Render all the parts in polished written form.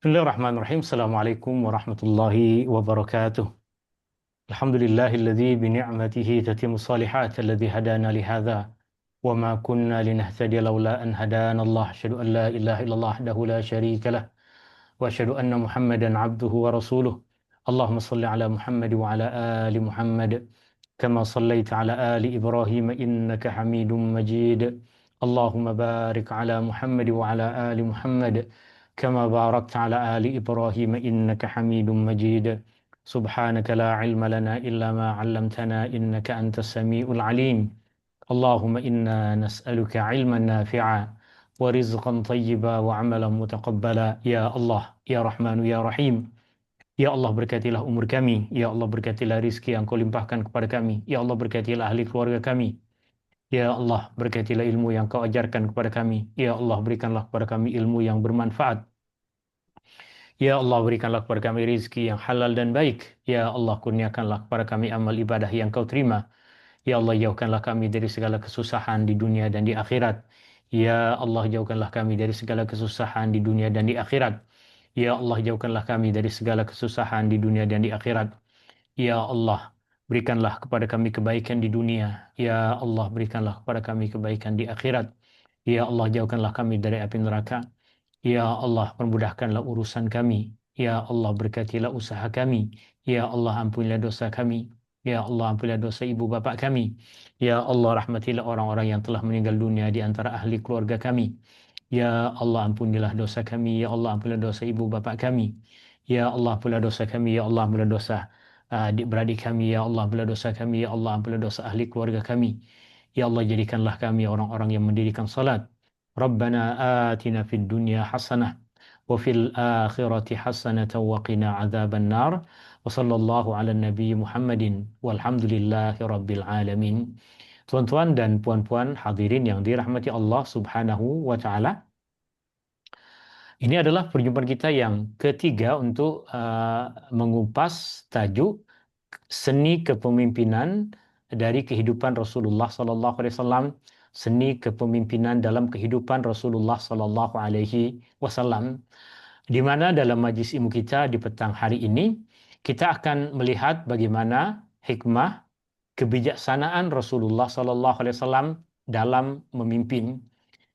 Bismillahirrahmanirrahim. Assalamualaikum warahmatullahi wabarakatuh. Alhamdulillahilladzi bi ni'matihi tatimmu shalihat alladzi hadana li hadza wa ma kunna linahtadiya laula an hadana Allah. Asyhadu an la ilaha illallah wahdahu la syarika lah wa asyhadu anna Muhammadan abduhu wa rasuluh. Allahumma shalli ala Muhammad wa ala ali Muhammad kama shallaita ala ali Ibrahim innaka Hamidum Majid. Allahumma barik ala Muhammad wa ala ali Muhammad kama barakta ala ali Ibrahim innaka Hamidum Majid. Subhanaka la ilma lana illa ma 'allamtana innaka antas samiul alim. Allahumma inna nas'aluka ilman nafi'a wa rizqan thayyiba wa 'amalan mutaqabbala. Ya Allah, ya Rahmanu ya Rahim. Ya Allah, berkatilah umur kami. Ya Allah, berkatilah rizki yang kau limpahkan kepada kami. Ya Allah, berkatilah ahli keluarga kami. Ya Allah, berkatilah ilmu yang kau ajarkan kepada kami. Ya Allah, berikanlah kepada kami ilmu yang bermanfaat. Ya Allah, berikanlah kepada kami rizki yang halal dan baik. Ya Allah, kurniakanlah kepada kami amal ibadah yang kau terima. Ya Allah, jauhkanlah kami dari segala kesusahan di dunia dan di akhirat. Ya Allah, jauhkanlah kami dari segala kesusahan di dunia dan di akhirat. Ya Allah, jauhkanlah kami dari segala kesusahan di dunia dan di akhirat. Ya Allah, berikanlah kepada kami kebaikan di dunia. Ya Allah, berikanlah kepada kami kebaikan di akhirat. Ya Allah, jauhkanlah kami dari api neraka. Ya Allah, permudahkanlah urusan kami. Ya Allah, berkatilah usaha kami. Ya Allah, ampunilah dosa kami. Ya Allah, ampunilah dosa ibu bapa kami. Ya Allah, rahmatilah orang-orang yang telah meninggal dunia di antara ahli keluarga kami. Ya Allah, ampunilah dosa kami. Ya Allah, ampunilah dosa ibu bapa kami. Ya Allah, ampunilah dosa kami. Ya Allah, ampunilah dosa adik-beradik kami. Ya Allah, ampunilah dosa kami. Ya Allah, ampunilah dosa ahli keluarga kami. Ya Allah, jadikanlah kami orang-orang yang mendirikan salat. Rabbana atina fid dunya hasanah wa fil akhirati hasanatan wa qina adzaban nar. Wa sallallahu ala nabi Muhammadin walhamdulillahi rabbil alamin. Tuan-tuan dan puan-puan hadirin yang dirahmati Allah Subhanahu wa taala. Ini adalah perjumpaan kita yang ketiga untuk mengupas tajuk seni kepemimpinan dari kehidupan Rasulullah sallallahu alaihi wasallam, seni kepemimpinan dalam kehidupan Rasulullah sallallahu alaihi wasallam. Di mana dalam majlis ilmu kita di petang hari ini kita akan melihat bagaimana hikmah kebijaksanaan Rasulullah sallallahu alaihi wasallam dalam memimpin.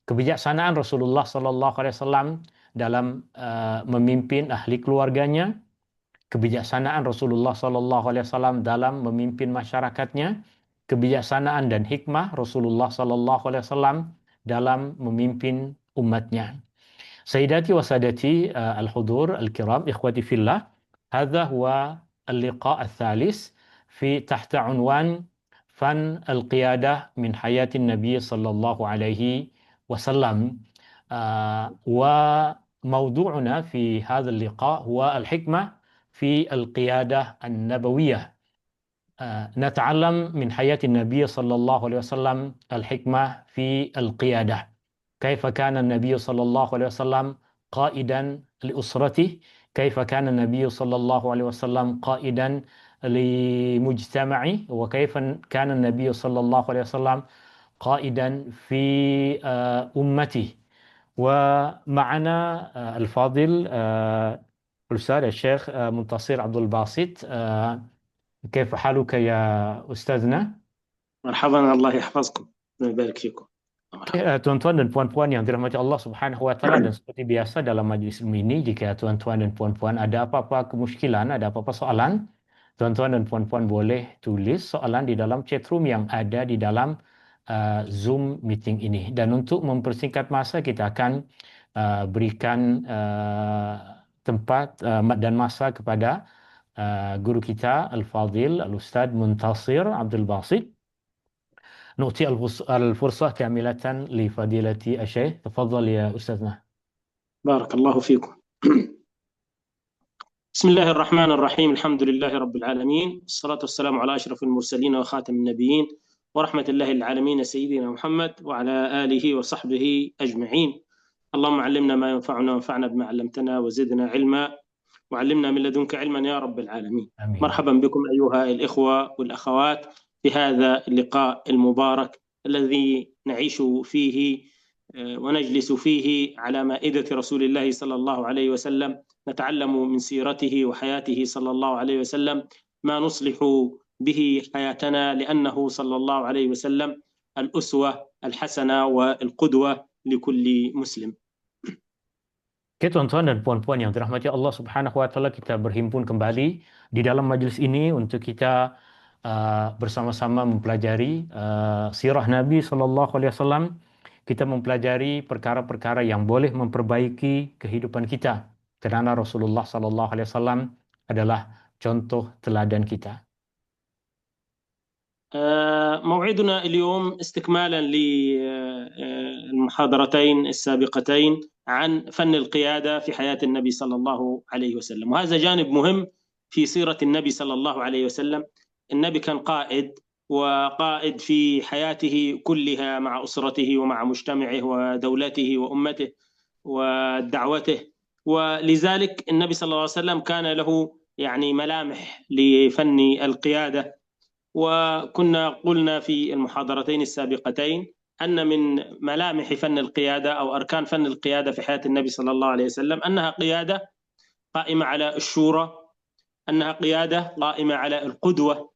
Kebijaksanaan Rasulullah sallallahu alaihi wasallam dalam memimpin ahli keluarganya, kebijaksanaan Rasulullah sallallahu alaihi wasallam dalam memimpin masyarakatnya, kebijaksanaan dan hikmah Rasulullah sallallahu alaihi wasallam dalam memimpin umatnya. Sayyidati wa sadati al-hudur al-kiram ikhwati fillah, hadha huwa al-liqa' al-thalis fi tahta unwan fan al-qiyadah min hayatin Nabi sallallahu alaihi wasallam. وموضوعنا في هذا اللقاء هو الحكمة في القيادة النبوية. نتعلم من حياة النبي صلى الله عليه وسلم الحكمة في القيادة. كيف كان النبي صلى الله عليه وسلم قائدا لأسرته، كيف كان النبي صلى الله عليه وسلم قائدا لمجتمعه، وكيف كان النبي صلى الله عليه وسلم قائدا في أمته. ومعنا الفاضل الأستاذ الشيخ منتصر عبد الباسط. كيف حالك يا أستاذنا؟ مرحبا، الله يحفظكم ويبارك فيكم. Tuan-tuan dan puan-puan yang dirahmati Allah Subhanahu wa taala, dan seperti biasa dalam majlis ilmu ini, jika tuan-tuan dan puan-puan ada apa-apa kemusykilan, ada apa-apa soalan, tuan-tuan dan puan-puan boleh tulis soalan di dalam chatroom yang ada di dalam Zoom meeting ini. Dan untuk mempersingkat masa, kita akan berikan tempat dan masa kepada guru kita Al-Fadhil Al-Ustadz Muntasir Abdul Basit. نعطي الفرصة كاملة لفضيلة الشيخ. تفضل يا أستاذنا. بارك الله فيكم. بسم الله الرحمن الرحيم، الحمد لله رب العالمين، الصلاة والسلام على أشرف المرسلين وخاتم النبيين ورحمة الله للعالمين سيدنا محمد وعلى آله وصحبه أجمعين. اللهم علمنا ما ينفعنا وانفعنا بما علمتنا وزدنا علما وعلمنا من لدنك علما يا رب العالمين. آمين. مرحبا بكم أيها الإخوة والأخوات في هذا اللقاء المبارك الذي نعيش فيه ونجلس فيه على مائدة رسول الله صلى الله عليه وسلم، نتعلم من سيرته وحياته صلى الله عليه وسلم ما نصلح به حياتنا، لأنه صلى الله عليه وسلم الأسوة الحسنة والقدوة لكل مسلم. Oke, tuan-tuan dan puan-puan yang dirahmati Allah Subhanahu wa taala, kita berhimpun kembali di dalam majelis ini untuk kita bersama-sama mempelajari sirah Nabi sallallahu alaihi wasallam. Kita mempelajari perkara-perkara yang boleh memperbaiki kehidupan kita. Karena Rasulullah sallallahu alaihi wasallam adalah contoh teladan kita. موعدنا اليوم استكمالا للمحاضرتين السابقتين عن فن القيادة في حياة النبي صلى الله عليه وسلم، وهذا جانب مهم في سيرة النبي صلى الله عليه وسلم. النبي كان قائد، وقائد في حياته كلها مع أسرته ومع مجتمعه ودولته وأمته ودعوته، ولذلك النبي صلى الله عليه وسلم كان له يعني ملامح لفن القيادة. وكنا قلنا في المحاضرتين السابقتين أن من ملامح فن القيادة أو أركان فن القيادة في حياة النبي صلى الله عليه وسلم أنها قيادة قائمة على الشورى، أنها قيادة قائمة على القدوة،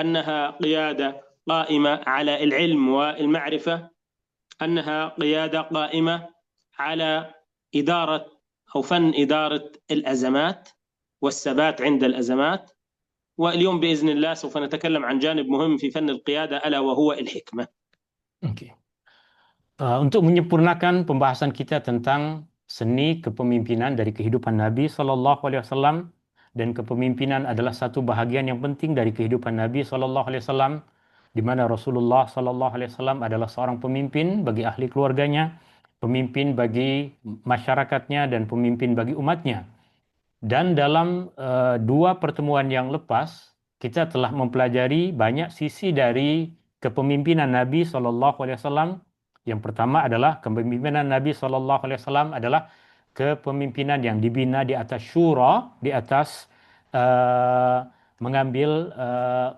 أنها قيادة قائمة على العلم والمعرفة، أنها قيادة قائمة على إدارة أو فن إدارة الأزمات والثبات عند الأزمات. واليوم بإذن الله سوف نتكلم عن جانب مهم في فن القيادة ألا وهو الحكمة. Okay. Untuk menyempurnakan pembahasan kita tentang seni kepemimpinan dari kehidupan Nabi Sallallahu Alaihi Wasallam, dan kepemimpinan adalah satu bahagian yang penting dari kehidupan Nabi Sallallahu Alaihi Wasallam, di mana Rasulullah Sallallahu Alaihi Wasallam adalah seorang pemimpin bagi ahli keluarganya, pemimpin bagi masyarakatnya, dan pemimpin bagi umatnya. Dan dalam dua pertemuan yang lepas, kita telah mempelajari banyak sisi dari kepemimpinan Nabi Sallallahu Alaihi Wasallam. Yang pertama adalah kepemimpinan Nabi Sallallahu Alaihi Wasallam adalah kepemimpinan yang dibina di atas syura, di atas mengambil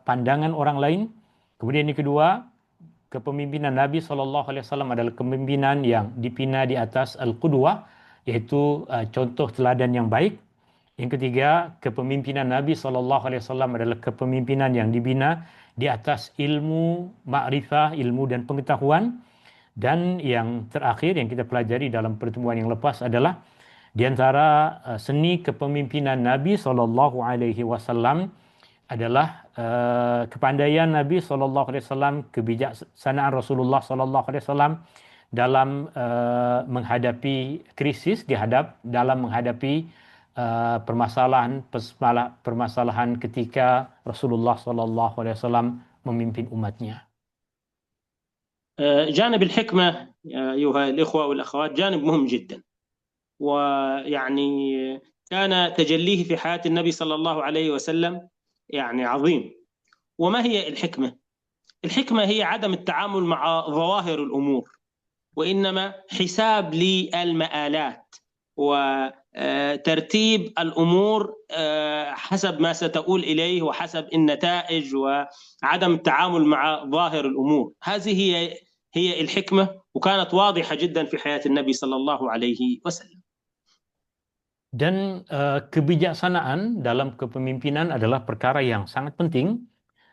pandangan orang lain. Kemudian yang kedua, kepemimpinan Nabi Sallallahu Alaihi Wasallam adalah kepemimpinan yang dibina di atas al-qudwah, yaitu contoh teladan yang baik. Yang ketiga, kepemimpinan Nabi Sallallahu Alaihi Wasallam adalah kepemimpinan yang dibina di atas ilmu, ma'rifah, ilmu dan pengetahuan. Dan yang terakhir yang kita pelajari dalam pertemuan yang lepas adalah di antara seni kepemimpinan Nabi Sallallahu Alaihi Wasallam adalah kepandaian Nabi Sallallahu Alaihi Wasallam, kebijaksanaan Rasulullah Sallallahu Alaihi Wasallam dalam menghadapi krisis, dalam menghadapi permasalahan ketika Rasulullah Sallallahu Alaihi Wasallam memimpin umatnya. جانب الحكمة أيها الإخوة والأخوات جانب مهم جدا، ويعني كان تجليه في حياة النبي صلى الله عليه وسلم يعني عظيم. وما هي الحكمة؟ الحكمة هي عدم التعامل مع ظواهر الأمور، وإنما حساب للمآلات وترتيب الأمور حسب ما ستؤول إليه وحسب النتائج، وعدم التعامل مع ظاهر الأمور. هذه هي الحكمة، وكانت واضحة جدا في حياة النبي صلى الله عليه وسلم. Dan kebijaksanaan dalam kepemimpinan adalah perkara yang sangat penting.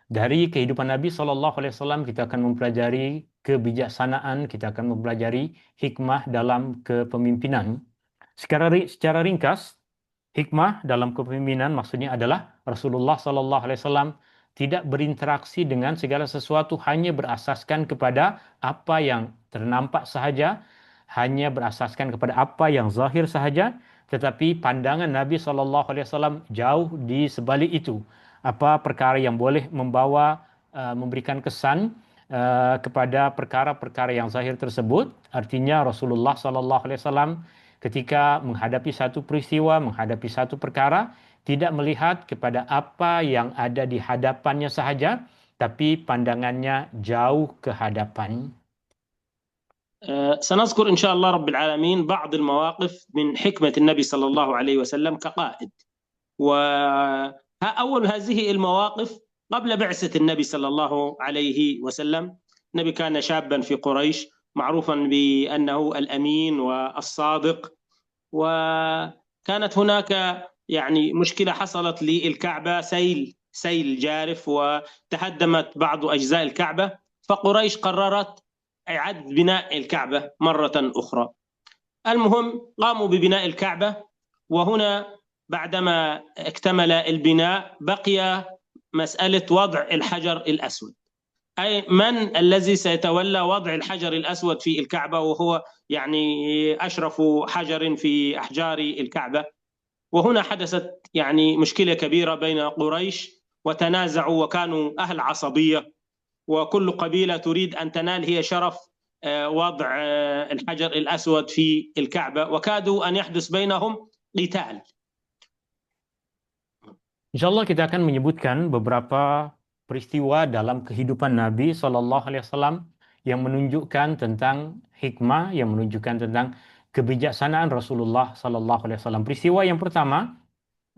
Dari kehidupan Nabi SAW kita akan mempelajari kebijaksanaan, kita akan mempelajari hikmah dalam kepemimpinan. Secara ringkas, hikmah dalam kepemimpinan maksudnya adalah Rasulullah SAW tidak berinteraksi dengan segala sesuatu hanya berasaskan kepada apa yang ternampak sahaja, hanya berasaskan kepada apa yang zahir sahaja, tetapi pandangan Nabi SAW jauh di sebalik itu. Apa perkara yang boleh memberikan kesan kepada perkara-perkara yang zahir tersebut. Artinya Rasulullah SAW ketika menghadapi satu peristiwa, menghadapi satu perkara, tidak melihat kepada apa yang ada di hadapannya sahaja, tapi pandangannya jauh ke hadapan. سنذكر إن شاء الله رب العالمين بعض المواقف من حكمة النبي صلى الله عليه وسلم كقائد. وأول هذه المواقف قبل بعثة النبي صلى الله عليه وسلم. النبي كان شابا في قريش، معروفا بأنه الأمين والصادق. وكانت هناك يعني مشكلة حصلت للكعبة، سيل جارف وتهدمت بعض أجزاء الكعبة، فقريش قررت إعادة بناء الكعبة مرة أخرى. المهم قاموا ببناء الكعبة، وهنا بعدما اكتمل البناء بقي مسألة وضع الحجر الأسود، أي من الذي سيتولى وضع الحجر الأسود في الكعبة، وهو يعني أشرف حجر في أحجار الكعبة. وهنا حدثت يعني مشكلة كبيرة بين قريش، وتنازعوا وكانوا أهل عصبية، وكل قبيلة تريد أن تنال هي شرف وضع الحجر الأسود في الكعبة، وكادوا أن يحدث بينهم قتال. Insya Allah kita akan menyebutkan beberapa peristiwa dalam kehidupan Nabi Shallallahu Alaihi Wasallam yang menunjukkan tentang hikmah, yang menunjukkan tentang kebijaksanaan Rasulullah Shallallahu Alaihi Wasallam. Peristiwa yang pertama,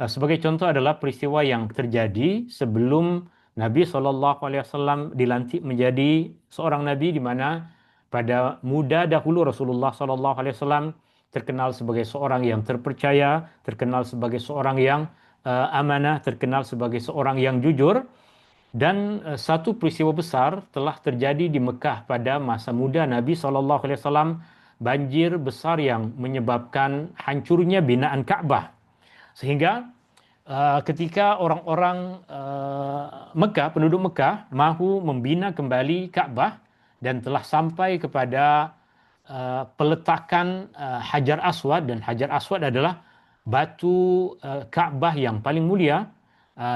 sebagai contoh, adalah peristiwa yang terjadi sebelum Nabi Shallallahu Alaihi Wasallam dilantik menjadi seorang nabi, di mana pada muda dahulu Rasulullah Shallallahu Alaihi Wasallam terkenal sebagai seorang yang terpercaya, terkenal sebagai seorang yang amanah, terkenal sebagai seorang yang jujur. Dan satu peristiwa besar telah terjadi di Mekah pada masa muda Nabi SAW, banjir besar yang menyebabkan hancurnya binaan Ka'bah. Sehingga ketika orang-orang Mekah, penduduk Mekah, mahu membina kembali Ka'bah dan telah sampai kepada peletakan Hajar Aswad, dan Hajar Aswad adalah batu Ka'bah yang paling mulia,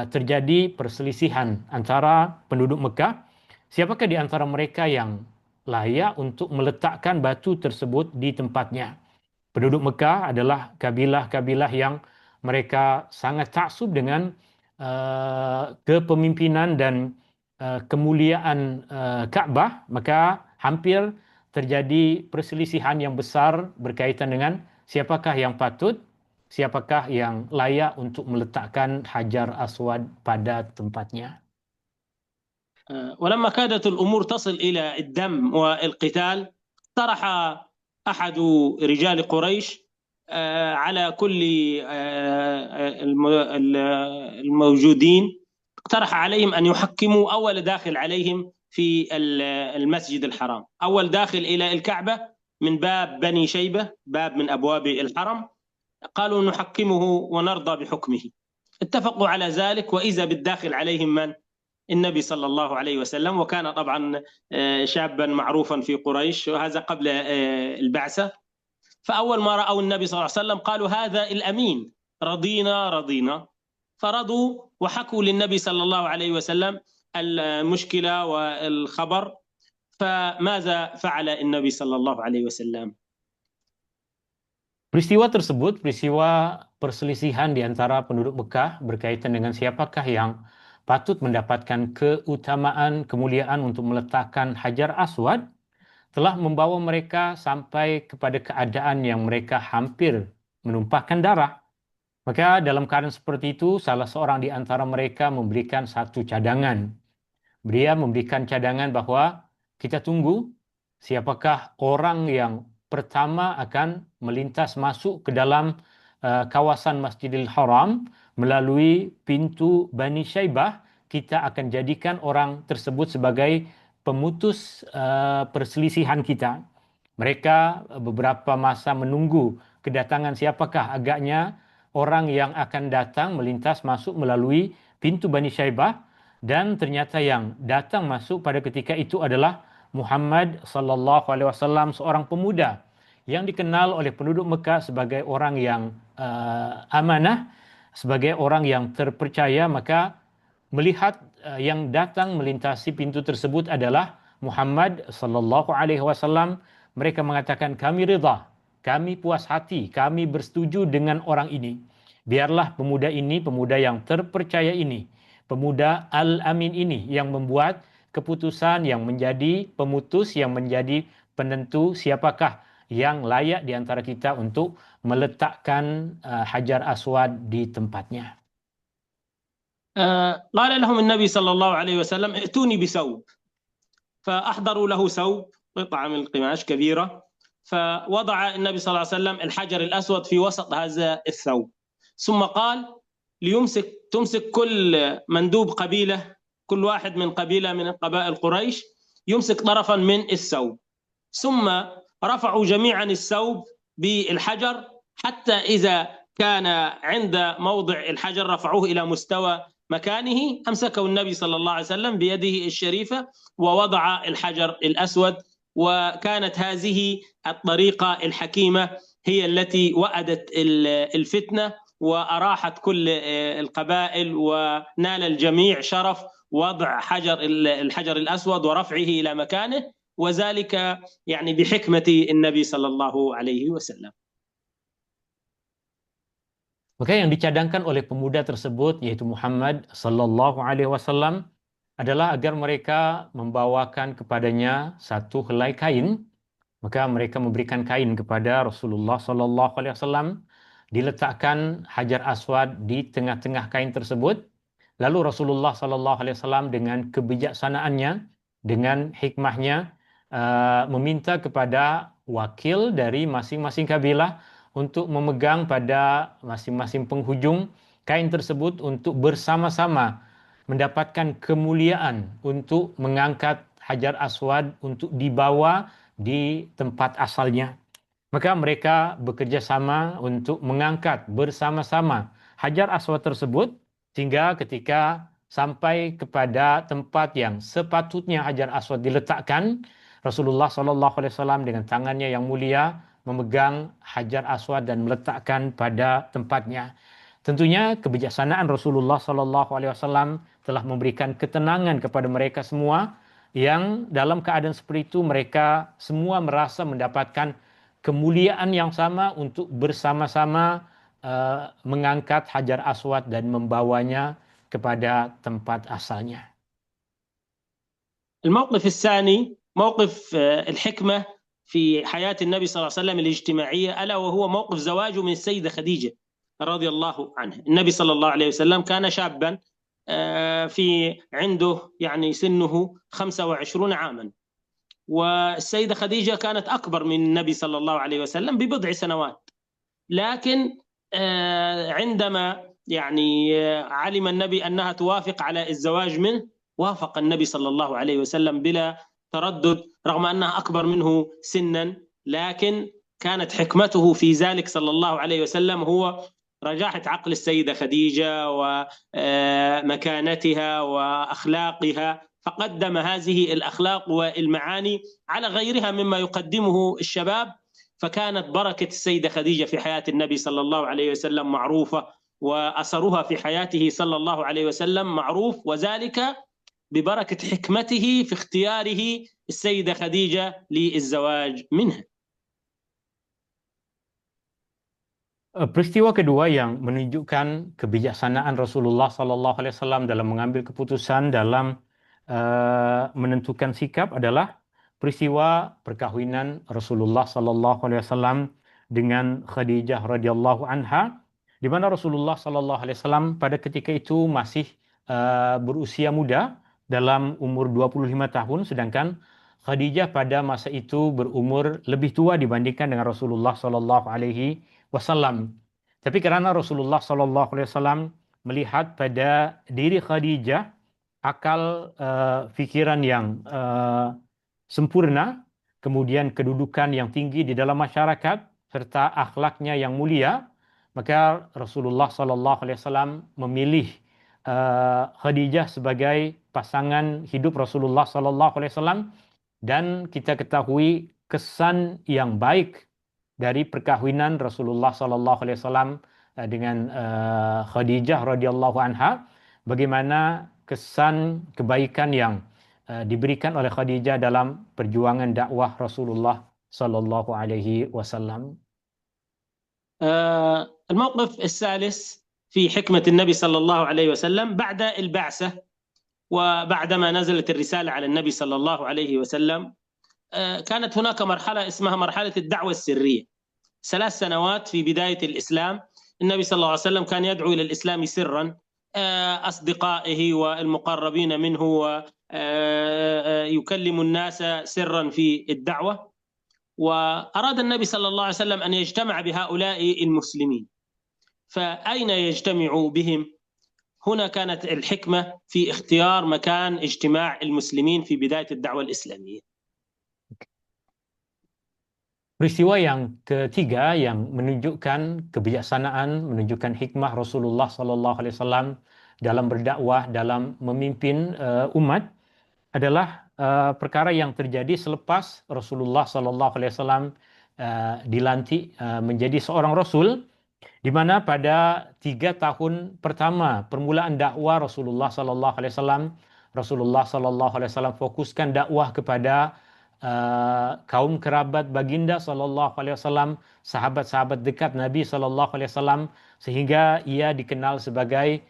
terjadi perselisihan antara penduduk Mekah, siapakah di antara mereka yang layak untuk meletakkan batu tersebut di tempatnya. Penduduk Mekah adalah kabilah-kabilah yang mereka sangat taksub dengan kepemimpinan dan kemuliaan Ka'bah, maka hampir terjadi perselisihan yang besar berkaitan dengan siapakah yang patut, siapakah yang layak untuk meletakkan Hajar Aswad pada tempatnya. ولما كادت الأمور تصل إلى الدم والقتال، طرح أحد رجال قريش على كل الموجودين، اقترح عليهم أن يحكموا أول داخل عليهم في المسجد الحرام، أول داخل إلى الكعبة من باب بني شيبة، باب من أبواب الحرم، قالوا نحكمه ونرضى بحكمه. اتفقوا على ذلك، وإذا بالداخل عليهم من؟ النبي صلى الله عليه وسلم، وكان طبعا شابا معروفا في قريش، وهذا قبل البعثة. فأول ما رأوا النبي صلى الله عليه وسلم قالوا هذا الأمين، رضينا، فرضوا وحكوا للنبي صلى الله عليه وسلم المشكلة والخبر. فماذا فعل النبي صلى الله عليه وسلم؟ Peristiwa tersebut, peristiwa perselisihan di antara penduduk Mekah berkaitan dengan siapakah yang patut mendapatkan keutamaan, kemuliaan untuk meletakkan Hajar Aswad, telah membawa mereka sampai kepada keadaan yang mereka hampir menumpahkan darah. Maka dalam keadaan seperti itu, salah seorang di antara mereka memberikan satu cadangan. Dia memberikan cadangan bahwa kita tunggu siapakah orang yang pertama akan melintas masuk ke dalam kawasan Masjidil Haram melalui pintu Bani Syaibah, kita akan jadikan orang tersebut sebagai pemutus perselisihan kita. Mereka beberapa masa menunggu kedatangan siapakah agaknya orang yang akan datang melintas masuk melalui pintu Bani Syaibah, dan ternyata yang datang masuk pada ketika itu adalah Muhammad sallallahu alaihi wasallam, seorang pemuda yang dikenal oleh penduduk Mekah sebagai orang yang amanah, sebagai orang yang terpercaya. Maka melihat yang datang melintasi pintu tersebut adalah Muhammad sallallahu alaihi wasallam, mereka mengatakan, kami rida, kami puas hati, kami bersetuju dengan orang ini. Biarlah pemuda ini, pemuda yang terpercaya ini, pemuda Al-Amin ini yang membuat keputusan, yang menjadi pemutus, yang menjadi penentu siapakah yang layak di antara kita untuk meletakkan Hajar Aswad di tempatnya. قال لهم النبي صلى الله عليه وسلم ائتوني بثوب، فأحضروا له ثوب قطعة من القماش كبيرة، فوضع النبي صلى الله عليه وسلم الحجر الأسود في وسط هذا الثوب، ثم قال تمسك كل مندوب قبيلة، كل واحد من قبيلة من قبائل قريش يمسك طرفا من الثوب، ثم رفعوا جميعا الثوب بالحجر حتى إذا كان عند موضع الحجر رفعوه إلى مستوى مكانه، أمسكه النبي صلى الله عليه وسلم بيده الشريفة ووضع الحجر الأسود. وكانت هذه الطريقة الحكيمة هي التي وأدت الفتنة وأراحت كل القبائل، ونال الجميع شرف وضع الحجر الأسود ورفعه إلى مكانه، وذلك يعني بحكمة النبي صلى الله عليه وسلم. Maka yang dicadangkan oleh pemuda tersebut yaitu Muhammad sallallahu alaihi wasallam adalah agar mereka membawakan kepadanya satu helai kain. Maka mereka memberikan kain kepada Rasulullah sallallahu alaihi wasallam, diletakkan Hajar Aswad di tengah-tengah kain tersebut. Lalu Rasulullah sallallahu alaihi wasallam dengan kebijaksanaannya, dengan hikmahnya meminta kepada wakil dari masing-masing kabilah untuk memegang pada masing-masing penghujung kain tersebut untuk bersama-sama mendapatkan kemuliaan untuk mengangkat Hajar Aswad untuk dibawa di tempat asalnya. Maka mereka bekerja sama untuk mengangkat bersama-sama Hajar Aswad tersebut, sehingga ketika sampai kepada tempat yang sepatutnya Hajar Aswad diletakkan, Rasulullah SAW dengan tangannya yang mulia memegang Hajar Aswad dan meletakkan pada tempatnya. Tentunya kebijaksanaan Rasulullah SAW telah memberikan ketenangan kepada mereka semua, yang dalam keadaan seperti itu mereka semua merasa mendapatkan kemuliaan yang sama untuk bersama-sama mengangkat Hajar Aswad dan membawanya kepada tempat asalnya. الموقف الثاني موقف الحكمة في حياة النبي صلى الله عليه وسلم الاجتماعية، ألا وهو موقف زواجه من السيدة خديجة رضي الله عنها. النبي صلى الله عليه وسلم كان شابا عنده يعني سنه 25 عاما، والسيدة خديجة كانت أكبر من النبي صلى الله عليه وسلم ببضع سنوات، لكن عندما يعني علم النبي أنها توافق على الزواج منه وافق النبي صلى الله عليه وسلم بلا تردد، رغم أنها أكبر منه سنا، لكن كانت حكمته في ذلك صلى الله عليه وسلم هو رجاحة عقل السيدة خديجة ومكانتها وأخلاقها، فقدم هذه الأخلاق والمعاني على غيرها مما يقدمه الشباب، فكانت بركة السيدة خديجة في حياة النبي صلى الله عليه وسلم معروفة، وأثرها في حياته صلى الله عليه وسلم معروف، وذلك ببركة حكمته في اختياره السيدة خديجة للزواج منها. Peristiwa kedua yang menunjukkan kebijaksanaan Rasulullah SAW dalam mengambil keputusan dalam menentukan sikap adalah peristiwa perkahwinan Rasulullah SAW dengan Khadijah radhiyallahu anha, di mana Rasulullah SAW pada ketika itu masih berusia muda dalam umur 25 tahun, sedangkan Khadijah pada masa itu berumur lebih tua dibandingkan dengan Rasulullah SAW. Tapi karena Rasulullah SAW melihat pada diri Khadijah akal fikiran yang sempurna, kemudian kedudukan yang tinggi di dalam masyarakat, serta akhlaknya yang mulia, maka Rasulullah SAW memilih Khadijah sebagai pasangan hidup Rasulullah SAW. Dan kita ketahui kesan yang baik dari perkahwinan Rasulullah SAW dengan Khadijah radhiyallahu anha, bagaimana kesan kebaikan yang diberikan oleh Khadijah dalam perjuangan dakwah Rasulullah sallallahu alaihi wasallam. الموقف الثالث في حكمة النبي صلى الله عليه وسلم بعد البعثة، وبعدما نزلت الرسالة على النبي صلى الله عليه وسلم، كانت هناك مرحلة اسمها مرحلة الدعوة السرية، 3 سنوات في بداية الإسلام. النبي صلى الله عليه وسلم كان يدعو إلى الإسلام سرا، أصدقائه والمقربين منه يكلم الناس سرا في الدعوة. وأراد النبي صلى الله عليه وسلم أن يجتمع بهؤلاء المسلمين، فأين يجتمع بهم؟ هنا كانت الحكمة في اختيار مكان اجتماع المسلمين في بداية الدعوة الإسلامية. Peristiwa yang ketiga yang menunjukkan kebijaksanaan, menunjukkan hikmah Rasulullah Sallallahu Alaihi Wasallam dalam berdakwah, dalam memimpin umat adalah perkara yang terjadi selepas Rasulullah Sallallahu Alaihi Wasallam dilantik menjadi seorang Rasul, di mana pada 3 tahun pertama permulaan dakwah Rasulullah Sallallahu Alaihi Wasallam, Rasulullah Sallallahu Alaihi Wasallam fokuskan dakwah kepada kaum kerabat baginda Sallallahu Alaihi Wasallam, sahabat-sahabat dekat Nabi Sallallahu Alaihi Wasallam, sehingga ia dikenal sebagai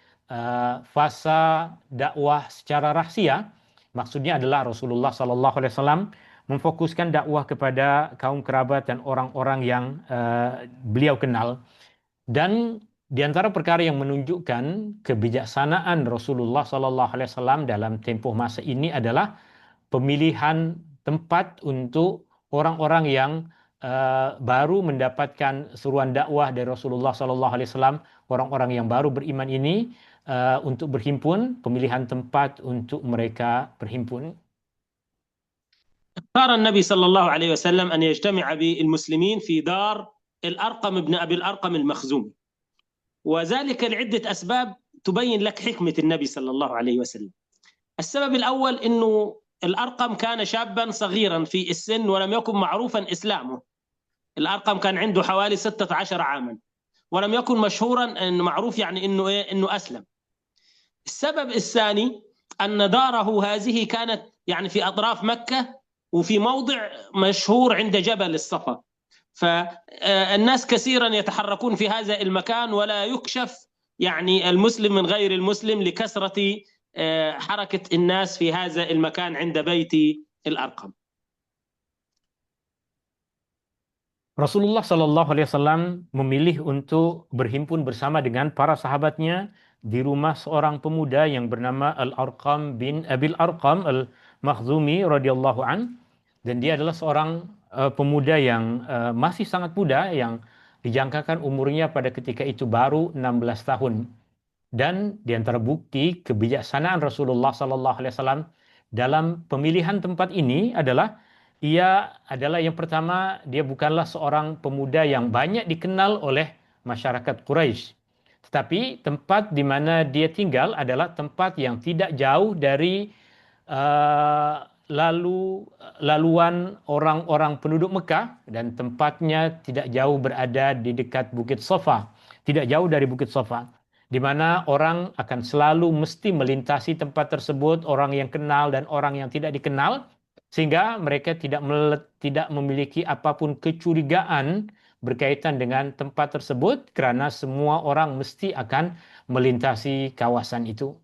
fasa dakwah secara rahsia. Maksudnya adalah Rasulullah Sallallahu Alaihi Wasallam memfokuskan dakwah kepada kaum kerabat dan orang-orang yang beliau kenal. Dan di antara perkara yang menunjukkan kebijaksanaan Rasulullah Sallallahu Alaihi Wasallam dalam tempoh masa ini adalah pemilihan tempat untuk orang-orang yang baru mendapatkan seruan dakwah dari Rasulullah Sallallahu Alaihi Wasallam, orang-orang yang baru beriman ini untuk berhimpun, pemilihan tempat untuk mereka berhimpun. اختار النبي صلى الله عليه وسلم أن يجتمع بالمسلمين في دار الأرقم ابن أبي الأرقم المخزومي، وذلك لعدة أسباب تبين لك حكمة النبي صلى الله عليه وسلم. السبب الأول أنه الأرقم كان شابا صغيرا في السن ولم يكن معروفا إسلامه. الأرقم كان عنده حوالي 16 عاما ولم يكن مشهورا أنه معروف يعني إنه أسلم. السبب الثاني أن داره هذه كانت يعني في أطراف مكة وفي موضع مشهور عند جبل الصفا، فالناس كثيرا يتحركون في هذا المكان ولا يكشف يعني المسلم من غير المسلم لكثرة حركة الناس في هذا المكان عند بيت الأرقم. Rasulullah Sallallahu Alaihi Wasallam memilih untuk berhimpun bersama dengan para sahabatnya di rumah seorang pemuda yang bernama Al-Arqam bin Abil Arqam Al-Makhzumi radhiyallahu an, dan dia adalah seorang pemuda yang masih sangat muda, yang dijangkakan umurnya pada ketika itu baru 16 tahun. Dan di antara bukti kebijaksanaan Rasulullah Sallallahu Alaihi Wasallam dalam pemilihan tempat ini adalah ia adalah yang pertama, dia bukanlah seorang pemuda yang banyak dikenal oleh masyarakat Quraisy. Tetapi tempat di mana dia tinggal adalah tempat yang tidak jauh dari laluan orang-orang penduduk Mekah, dan tempatnya tidak jauh berada di dekat Bukit Safa, tidak jauh dari Bukit Safa, di mana orang akan selalu mesti melintasi tempat tersebut, orang yang kenal dan orang yang tidak dikenal, sehingga mereka tidak memiliki apapun kecurigaan berkaitan dengan tempat tersebut, karena semua orang mesti akan melintasi kawasan itu.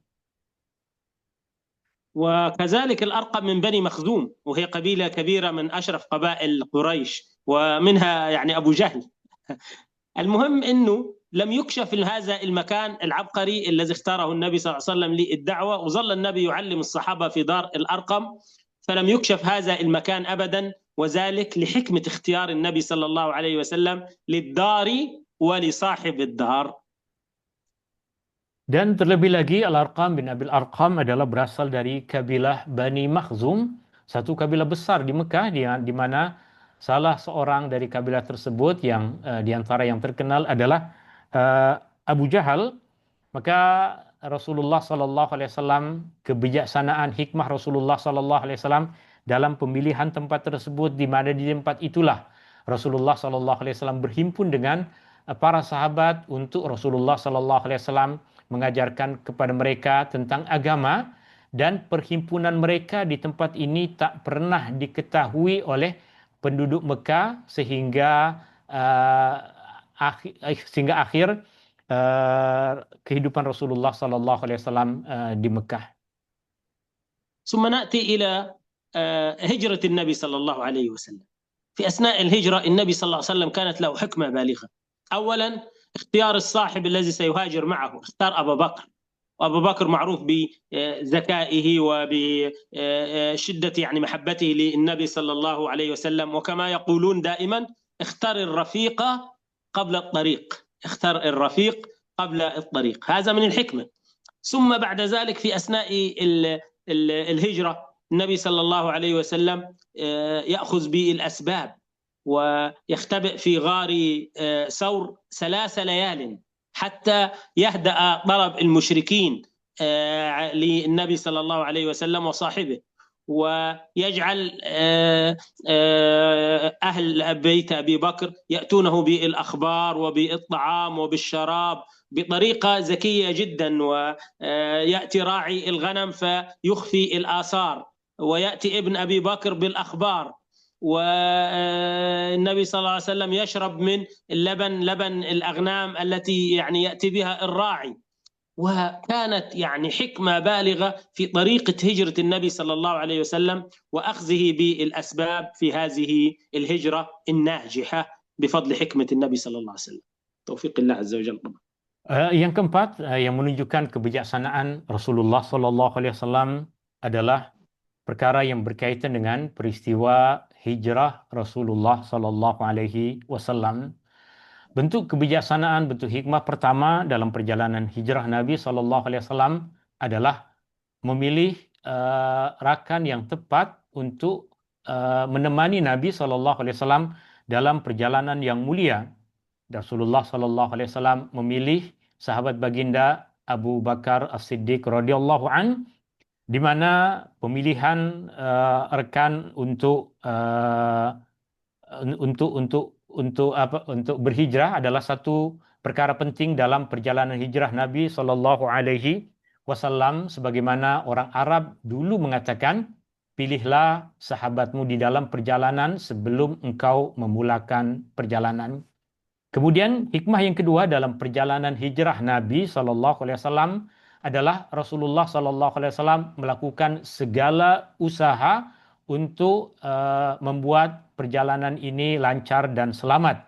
وكذلك الأرقم من بني مخزوم، وهي قبيلة كبيرة من أشرف قبائل قريش، ومنها يعني أبو جهل. المهم أنه لم يكشف هذا المكان العبقري الذي اختاره النبي صلى الله عليه وسلم للدعوة، وظل النبي يعلم الصحابة في دار الأرقم، فلم يكشف هذا المكان أبدا، وذلك لحكمة اختيار النبي صلى الله عليه وسلم للدار ولصاحب الدار. Dan terlebih lagi Al-Arqam bin Abil Arqam adalah berasal dari kabilah Bani Makhzum, satu kabilah besar di Mekah, di mana salah seorang dari kabilah tersebut yang di antara yang terkenal adalah Abu Jahal. Maka Rasulullah Sallallahu Alaihi Wasallam, kebijaksanaan hikmah Rasulullah Sallallahu Alaihi Wasallam dalam pemilihan tempat tersebut, di mana di tempat itulah Rasulullah Sallallahu Alaihi Wasallam berhimpun dengan para sahabat untuk Rasulullah Sallallahu Alaihi Wasallam mengajarkan kepada mereka tentang agama, dan perhimpunan mereka di tempat ini tak pernah diketahui oleh penduduk Mekah sehingga akhir kehidupan Rasulullah Sallallahu Alaihi Wasallam di Mekah. ثم نأتي إلى هجرة النبي صلى الله عليه وسلم. في أثناء الهجرة النبي صلى الله عليه وسلم كانت له حكمة بالغة. أولا اختيار الصاحب الذي سيهاجر معه، اختار أبا بكر، وأبو بكر معروف بذكائه وبشدة يعني محبته للنبي صلى الله عليه وسلم. وكما يقولون دائما: اختر الرفيق قبل الطريق، اختر الرفيق قبل الطريق. هذا من الحكمة. ثم بعد ذلك في أثناء الهجرة النبي صلى الله عليه وسلم يأخذ بالأسباب ويختبئ في غار ثور 3 ليال حتى يهدأ طلب المشركين للنبي صلى الله عليه وسلم وصاحبه، ويجعل أهل بيت أبي بكر يأتونه بالأخبار وبالطعام وبالشراب بطريقة ذكية جدا، ويأتي راعي الغنم فيخفي الآثار، ويأتي ابن أبي بكر بالأخبار، والنبي صلى الله عليه وسلم يشرب من لبن الأغنام التي يعني يأتي بها الراعي. وكانت يعني حكمة بالغة في طريقة هجرة النبي صلى الله عليه وسلم وأخذه بالأسباب في هذه الهجرة الناجحة بفضل حكمة النبي صلى الله عليه وسلم. توفيق الله عز وجل. Yang keempat, yang menunjukkan kebijaksanaan Rasulullah Sallallahu Alaihi Wasallam adalah perkara yang berkaitan dengan peristiwa hijrah Rasulullah Sallallahu Alaihi Wasallam. Bentuk kebijaksanaan, bentuk hikmah pertama dalam perjalanan hijrah Nabi Sallallahu Alaihi Wasallam adalah memilih rakan yang tepat untuk menemani Nabi Sallallahu Alaihi Wasallam dalam perjalanan yang mulia. Rasulullah Sallallahu Alaihi Wasallam memilih sahabat baginda Abu Bakar As-Siddiq radhiyallahu an, di mana pemilihan rekan untuk berhijrah adalah satu perkara penting dalam perjalanan hijrah Nabi Sallallahu Alaihi Wasallam. Sebagaimana orang Arab dulu mengatakan, pilihlah sahabatmu di dalam perjalanan sebelum engkau memulakan perjalanan. Kemudian hikmah yang kedua dalam perjalanan hijrah Nabi Sallallahu Alaihi Wasallam adalah Rasulullah Sallallahu Alaihi Wasallam melakukan segala usaha untuk membuat perjalanan ini lancar dan selamat.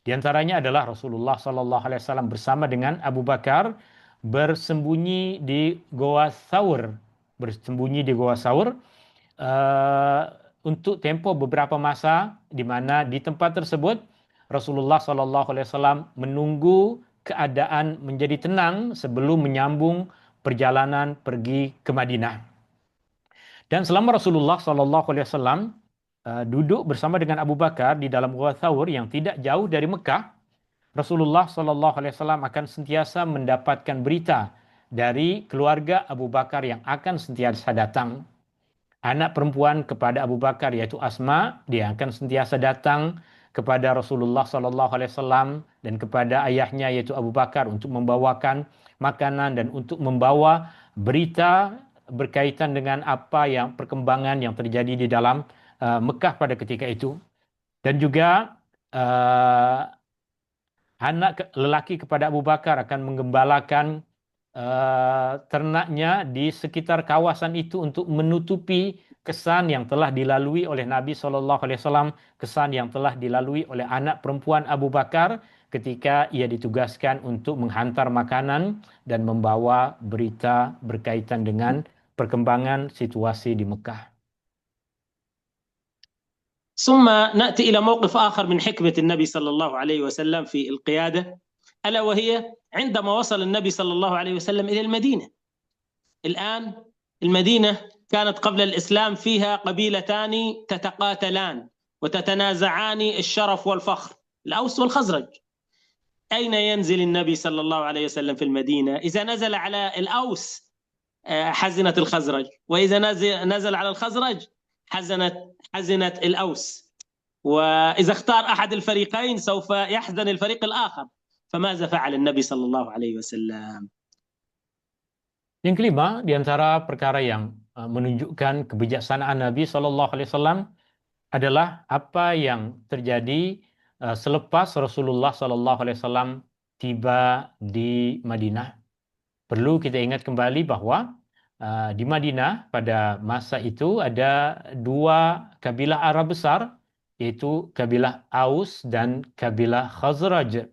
Di antaranya adalah Rasulullah Sallallahu Alaihi Wasallam bersama dengan Abu Bakar bersembunyi di Goa Thaur, untuk tempoh beberapa masa, di mana di tempat tersebut Rasulullah Sallallahu Alaihi Wasallam menunggu keadaan menjadi tenang sebelum menyambung perjalanan pergi ke Madinah. Dan selama Rasulullah Sallallahu Alaihi Wasallam duduk bersama dengan Abu Bakar di dalam Gua Thawr yang tidak jauh dari Mekah, Rasulullah Sallallahu Alaihi Wasallam akan sentiasa mendapatkan berita dari keluarga Abu Bakar yang akan sentiasa datang. Anak perempuan kepada Abu Bakar yaitu Asma, dia akan sentiasa datang kepada Rasulullah Sallallahu Alaihi Wasallam dan kepada ayahnya yaitu Abu Bakar untuk membawakan makanan dan untuk membawa berita berkaitan dengan apa yang perkembangan yang terjadi di dalam Mekah pada ketika itu. Dan juga anak lelaki kepada Abu Bakar akan menggembalakan ternaknya di sekitar kawasan itu untuk menutupi kesan yang telah dilalui oleh Nabi SAW, kesan yang telah dilalui oleh anak perempuan Abu Bakar ketika ia ditugaskan untuk menghantar makanan dan membawa berita berkaitan dengan perkembangan situasi di Mekah. ثم نأتي إلى موقف آخر من حكمة النبي صلى الله عليه وسلم في القيادة، ألا وهي عندما وصل النبي صلى الله عليه وسلم إلى المدينة. الآن المدينة كانت قبل الإسلام فيها قبيلتان تتقاتلان وتتنازعان الشرف والفخر، الأوس والخزرج. أين ينزل النبي صلى الله عليه وسلم في المدينة؟ إذا نزل على الأوس حزنت الخزرج، وإذا نزل على الخزرج حزنت الأوس، وإذا اختار أحد الفريقين سوف يحزن الفريق الآخر. فماذا فعل النبي صلى الله عليه وسلم؟ Yang kelima, di antara perkara yang menunjukkan kebijaksanaan Nabi Sallallahu Alaihi Wasallam adalah apa yang terjadi selepas Rasulullah Sallallahu Alaihi Wasallam tiba di Madinah. Perlu kita ingat kembali bahwa di Madinah pada masa itu ada dua kabilah Arab besar, yaitu kabilah Aus dan kabilah Khazraj.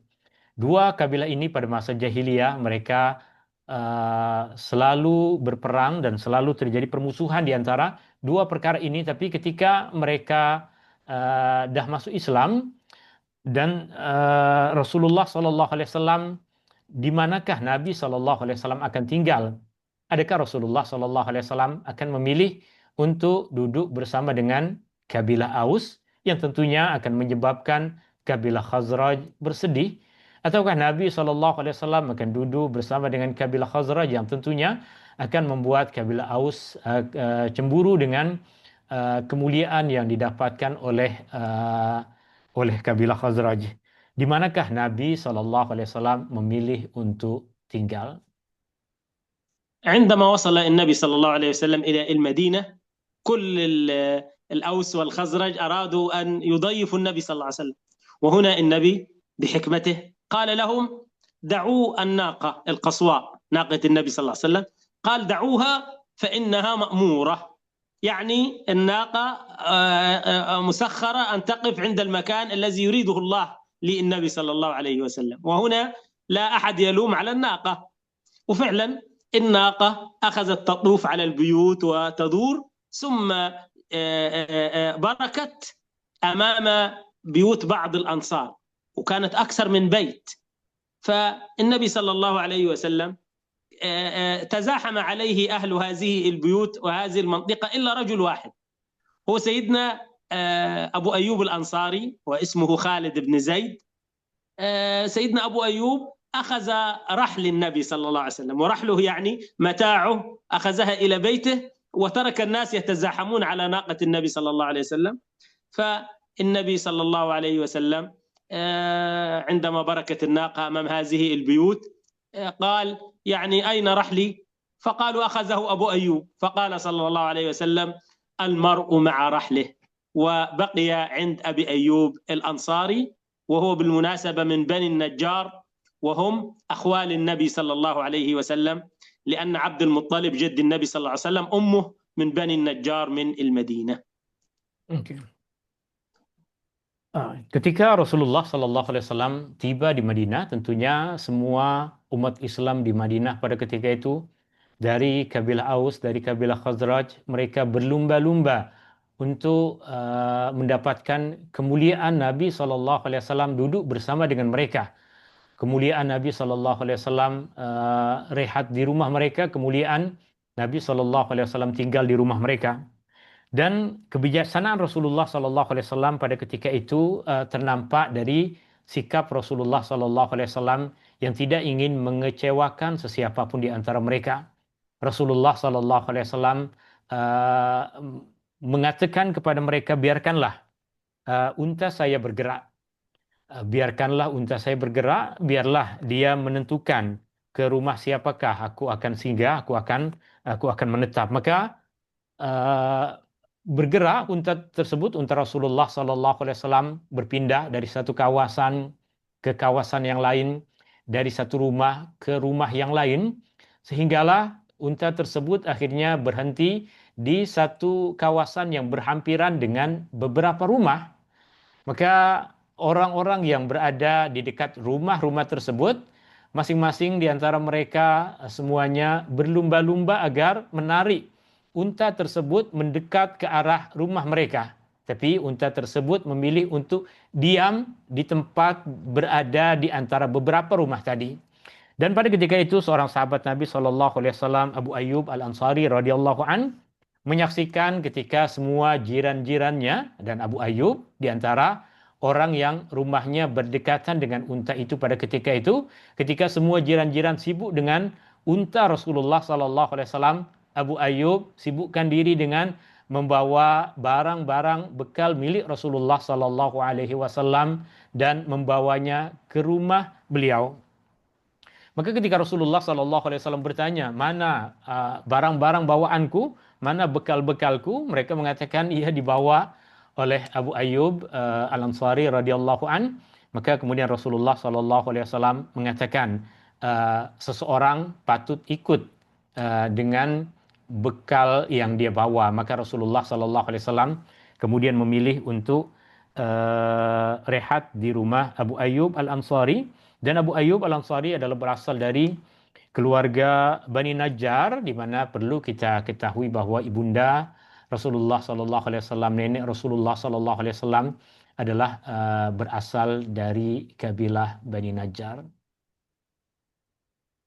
Dua kabilah ini pada masa jahiliyah mereka selalu berperang dan selalu terjadi permusuhan di antara dua perkara ini. Tapi ketika mereka dah masuk Islam dan Rasulullah Sallallahu Alaihi Wasallam, di manakah Nabi Sallallahu Alaihi Wasallam akan tinggal? Adakah Rasulullah Sallallahu Alaihi Wasallam akan memilih untuk duduk bersama dengan kabilah Aus yang tentunya akan menyebabkan kabilah Khazraj bersedih? Ataukah Nabi Sallallahu Alaihi Wasallam akan duduk bersama dengan kabilah Khazraj yang tentunya akan membuat kabilah Aus cemburu dengan kemuliaan yang didapatkan oleh kabilah Khazraj? Di manakah Nabi Sallallahu Alaihi Wasallam memilih untuk tinggal? عندما وصل النبي صلى الله عليه وسلم إلى المدينة، كل الأوس والخزرج أرادوا أن يضيفوا النبي صلى الله عليه وسلم، وهنا النبي بحكمته قال لهم: دعوا الناقة القصواء، ناقة النبي صلى الله عليه وسلم، قال: دعوها فإنها مأمورة، يعني الناقة مسخرة أن تقف عند المكان الذي يريده الله للنبي صلى الله عليه وسلم. وهنا لا أحد يلوم على الناقة، وفعلا الناقة أخذت تطوف على البيوت وتدور، ثم بركت أمام بيوت بعض الأنصار، وكانت أكثر من بيت. فالنبي صلى الله عليه وسلم تزاحم عليه أهل هذه البيوت وهذه المنطقة إلا رجل واحد، هو سيدنا أبو أيوب الأنصاري، واسمه خالد بن زيد. سيدنا أبو أيوب أخذ رحل النبي صلى الله عليه وسلم، ورحله يعني متاعه، أخذها إلى بيته وترك الناس يتزاحمون على ناقة النبي صلى الله عليه وسلم. فالنبي صلى الله عليه وسلم عندما بركت الناقة أمام هذه البيوت قال: يعني أين رحلي؟ فقالوا: أخذه أبو أيوب. فقال صلى الله عليه وسلم: المرء مع رحله. وبقي عند أبي أيوب الأنصاري، وهو بالمناسبة من بني النجار، وهم أخوال النبي صلى الله عليه وسلم، لأن عبد المطلب جد النبي صلى الله عليه وسلم أمه من بني النجار من المدينة. Okay. Ketika Rasulullah Sallallahu Alaihi Wasallam tiba di Madinah, tentunya semua umat Islam di Madinah pada ketika itu, dari kabilah Aus, dari kabilah Khazraj, mereka berlumba-lumba untuk mendapatkan kemuliaan Nabi Sallallahu Alaihi Wasallam duduk bersama dengan mereka. Kemuliaan Nabi Sallallahu Alaihi Wasallam rehat di rumah mereka, kemuliaan Nabi Sallallahu Alaihi Wasallam tinggal di rumah mereka. Dan kebijaksanaan Rasulullah Sallallahu Alaihi Wasallam pada ketika itu ternampak dari sikap Rasulullah Sallallahu Alaihi Wasallam yang tidak ingin mengecewakan sesiapa pun di antara mereka. Rasulullah Sallallahu Alaihi Wasallam mengatakan kepada mereka, biarkanlah unta saya bergerak. Biarkanlah unta saya bergerak, biarlah dia menentukan ke rumah siapakah aku akan singgah, aku akan menetap. Maka bergerak unta tersebut, unta Rasulullah Sallallahu Alaihi Wasallam berpindah dari satu kawasan ke kawasan yang lain, dari satu rumah ke rumah yang lain, sehinggalah unta tersebut akhirnya berhenti di satu kawasan yang berhampiran dengan beberapa rumah. Maka orang-orang yang berada di dekat rumah-rumah tersebut, masing-masing di antara mereka semuanya berlumba-lumba agar menarik unta tersebut mendekat ke arah rumah mereka. Tapi unta tersebut memilih untuk diam di tempat berada di antara beberapa rumah tadi. Dan pada ketika itu seorang sahabat Nabi SAW, Abu Ayyub Al-Ansari radhiyallahu an, menyaksikan ketika semua jiran-jirannya dan Abu Ayyub di antara orang yang rumahnya berdekatan dengan unta itu pada ketika itu, ketika semua jiran-jiran sibuk dengan unta Rasulullah SAW, Abu Ayyub sibukkan diri dengan membawa barang-barang bekal milik Rasulullah SAW dan membawanya ke rumah beliau. Maka ketika Rasulullah SAW bertanya, mana barang-barang bawaanku, mana bekal-bekalku, mereka mengatakan ia dibawa oleh Abu Ayyub Al-Ansari radhiyallahu an. Maka kemudian Rasulullah SAW mengatakan seseorang patut ikut dengan bekal yang dia bawa. Maka Rasulullah SAW kemudian memilih untuk rehat di rumah Abu Ayyub Al-Ansari. Dan Abu Ayyub Al-Ansari adalah berasal dari keluarga Bani Najjar, di mana perlu kita ketahui bahwa ibunda Rasulullah Sallallahu Alaihi Wasallam, nenek Rasulullah Sallallahu Alaihi Wasallam adalah berasal dari kabilah Bani Najjar.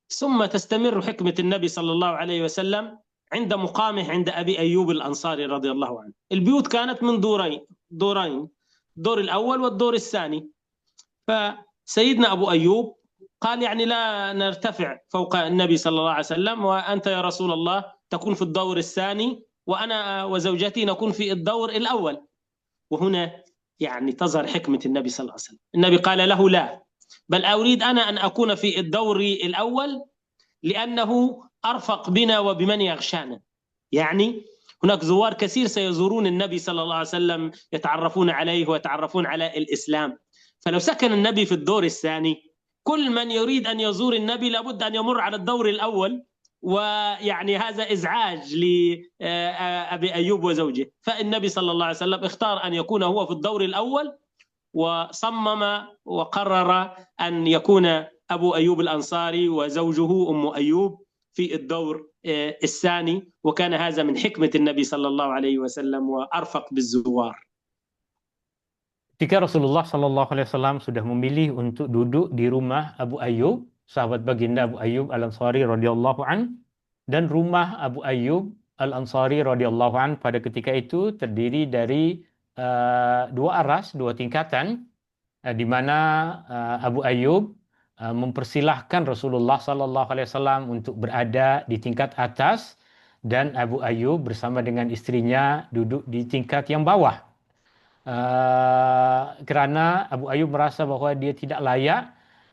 ثم تستمر حكمة النبي صلى الله عليه وسلم عند مقامه عند أبي أيوب الأنصاري رضي الله عنه. البيوت كانت من دورين، الدور الأول والدور الثاني. فسيدنا أبو أيوب قال يعني لا نرتفع فوق النبي صلى الله عليه وسلم، وأنت يا رسول الله تكون في الدور الثاني وأنا وزوجتي نكون في الدور الأول. وهنا يعني تظهر حكمة النبي صلى الله عليه وسلم. النبي قال له لا، بل أريد أنا أن أكون في الدور الأول لأنه أرفق بنا وبمن يغشانا. يعني هناك زوار كثير سيزورون النبي صلى الله عليه وسلم، يتعرفون عليه ويتعرفون على الإسلام. فلو سكن النبي في الدور الثاني، كل من يريد أن يزور النبي لابد أن يمر على الدور الأول، ويعني هذا إزعاج لأبي أيوب وزوجه. فالنبي صلى الله عليه وسلم اختار أن يكون هو في الدور الأول، وصمم وقرر أن يكون أبو أيوب الأنصاري وزوجه أم أيوب في الدور الثاني، وكان هذا من حكمة النبي صلى الله عليه وسلم وأرفق بالزوار. Ketika Rasulullah Shallallahu Alaihi Wasallam sudah memilih untuk duduk di rumah Abu Ayyub, sahabat baginda Abu Ayyub Al-Ansari radhiyallahu an, dan rumah Abu Ayyub Al-Ansari radhiyallahu an pada ketika itu terdiri dari dua aras, dua tingkatan, di mana Abu Ayyub mempersilahkan Rasulullah Shallallahu Alaihi Wasallam untuk berada di tingkat atas, dan Abu Ayyub bersama dengan istrinya duduk di tingkat yang bawah. Kerana Abu Ayyub merasa bahwa dia tidak layak,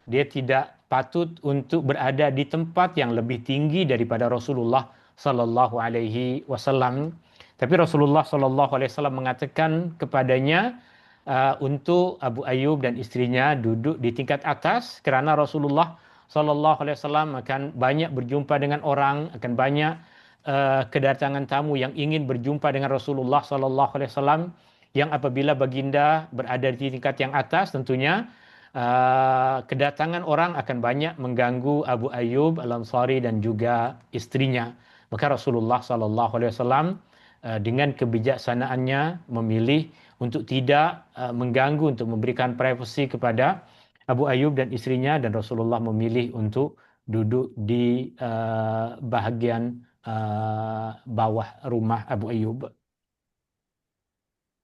dia tidak patut untuk berada di tempat yang lebih tinggi daripada Rasulullah Sallallahu Alaihi Wasallam. Tapi Rasulullah Sallallahu Alaihi Wasallam mengatakan kepadanya untuk Abu Ayyub dan istrinya duduk di tingkat atas, kerana Rasulullah Sallallahu Alaihi Wasallam akan banyak berjumpa dengan orang, akan banyak kedatangan tamu yang ingin berjumpa dengan Rasulullah Sallallahu Alaihi Wasallam, yang apabila baginda berada di tingkat yang atas, tentunya kedatangan orang akan banyak mengganggu Abu Ayyub Al-Ansari dan juga istrinya. Maka Rasulullah Sallallahu Alaihi Wasallam dengan kebijaksanaannya memilih untuk tidak mengganggu, untuk memberikan privasi kepada Abu Ayyub dan istrinya, dan Rasulullah memilih untuk duduk di bahagian bawah rumah Abu Ayyub.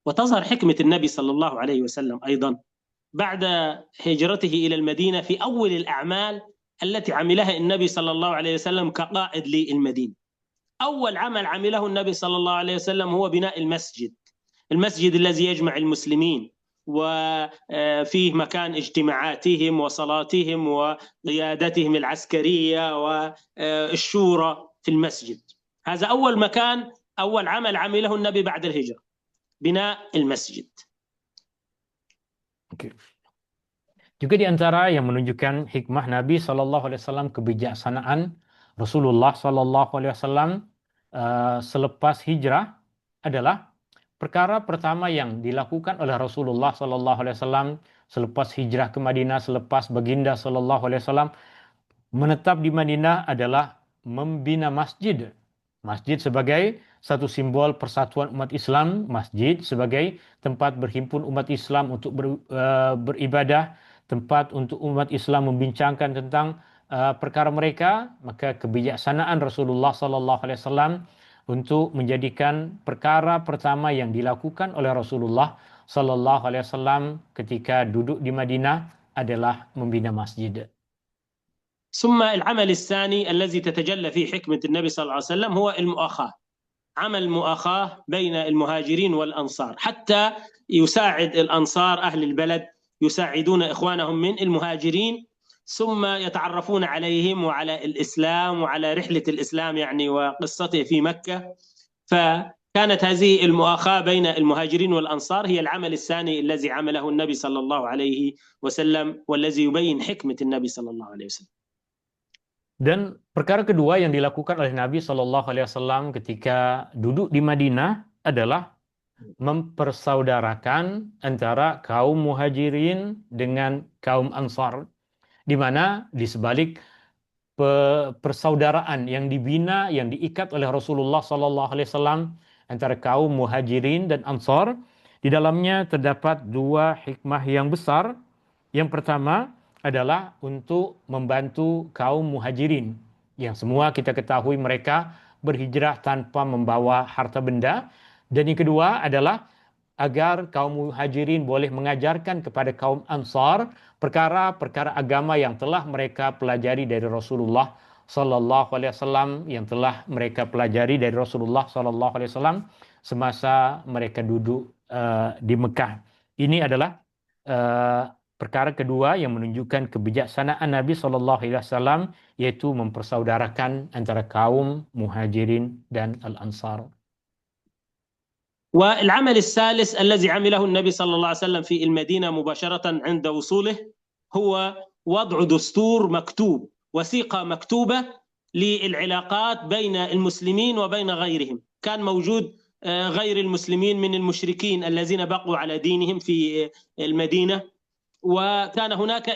وتظهر حكمة النبي صلى الله عليه وسلم أيضا بعد هجرته إلى المدينة في أول الأعمال التي عملها النبي صلى الله عليه وسلم كقائد للمدينة. أول عمل عمله النبي صلى الله عليه وسلم هو بناء المسجد الذي يجمع المسلمين، وفيه مكان اجتماعاتهم وصلاتهم وقيادتهم العسكرية والشورى في المسجد. هذا أول مكان، أول عمل عمله النبي بعد الهجرة، bina al-masjid. Okay. Juga di antara yang menunjukkan hikmah Nabi Sallallahu Alaihi Wasallam, kebijaksanaan Rasulullah Sallallahu Alaihi Wasallam selepas hijrah adalah perkara pertama yang dilakukan oleh Rasulullah Sallallahu Alaihi Wasallam selepas hijrah ke Madinah, selepas baginda Sallallahu Alaihi Wasallam menetap di Madinah adalah membina masjid. Masjid sebagai satu simbol persatuan umat Islam, masjid sebagai tempat berhimpun umat Islam untuk beribadah, tempat untuk umat Islam membincangkan tentang perkara mereka. Maka kebijaksanaan Rasulullah Sallallahu Alaihi Wasallam untuk menjadikan perkara pertama yang dilakukan oleh Rasulullah Sallallahu Alaihi Wasallam ketika duduk di Madinah adalah membina masjid. ثم العمل الثاني الذي تتجلى فيه حكمة النبي صلى الله عليه وسلم هو المؤاخاة. عمل مؤاخاة بين المهاجرين والأنصار، حتى يساعد الأنصار أهل البلد يساعدون إخوانهم من المهاجرين، ثم يتعرفون عليهم وعلى الإسلام وعلى رحلة الإسلام يعني وقصته في مكة. فكانت هذه المؤاخاة بين المهاجرين والأنصار هي العمل الثاني الذي عمله النبي صلى الله عليه وسلم، والذي يبين حكمة النبي صلى الله عليه وسلم. Dan perkara kedua yang dilakukan oleh Nabi Shallallahu Alaihi Wasallam ketika duduk di Madinah adalah mempersaudarakan antara kaum muhajirin dengan kaum ansar, di mana di sebalik persaudaraan yang dibina, yang diikat oleh Rasulullah Sallallahu Alaihi Wasallam antara kaum Muhajirin dan Ansar. Di dalamnya terdapat dua hikmah yang besar. Yang pertama adalah untuk membantu kaum Muhajirin yang semua kita ketahui mereka berhijrah tanpa membawa harta benda. Dan yang kedua adalah agar kaum muhajirin boleh mengajarkan kepada kaum ansar perkara-perkara agama yang telah mereka pelajari dari Rasulullah Sallallahu Alaihi Wasallam, yang telah mereka pelajari dari Rasulullah Sallallahu Alaihi Wasallam semasa mereka duduk di Mekah. Ini adalah uh, perkara kedua yang menunjukkan kebijaksanaan Nabi Sallallahu Alaihi Wasallam, yaitu mempersaudarakan antara kaum muhajirin dan al-ansar. والعمل الثالث الذي عمله النبي صلى الله عليه وسلم في المدينة مباشرة عند وصوله هو وضع دستور مكتوب، وثيقة مكتوبة للعلاقات بين المسلمين وبين غيرهم. كان موجود غير المسلمين من المشركين الذين بقوا على دينهم في المدينة، وكان هناك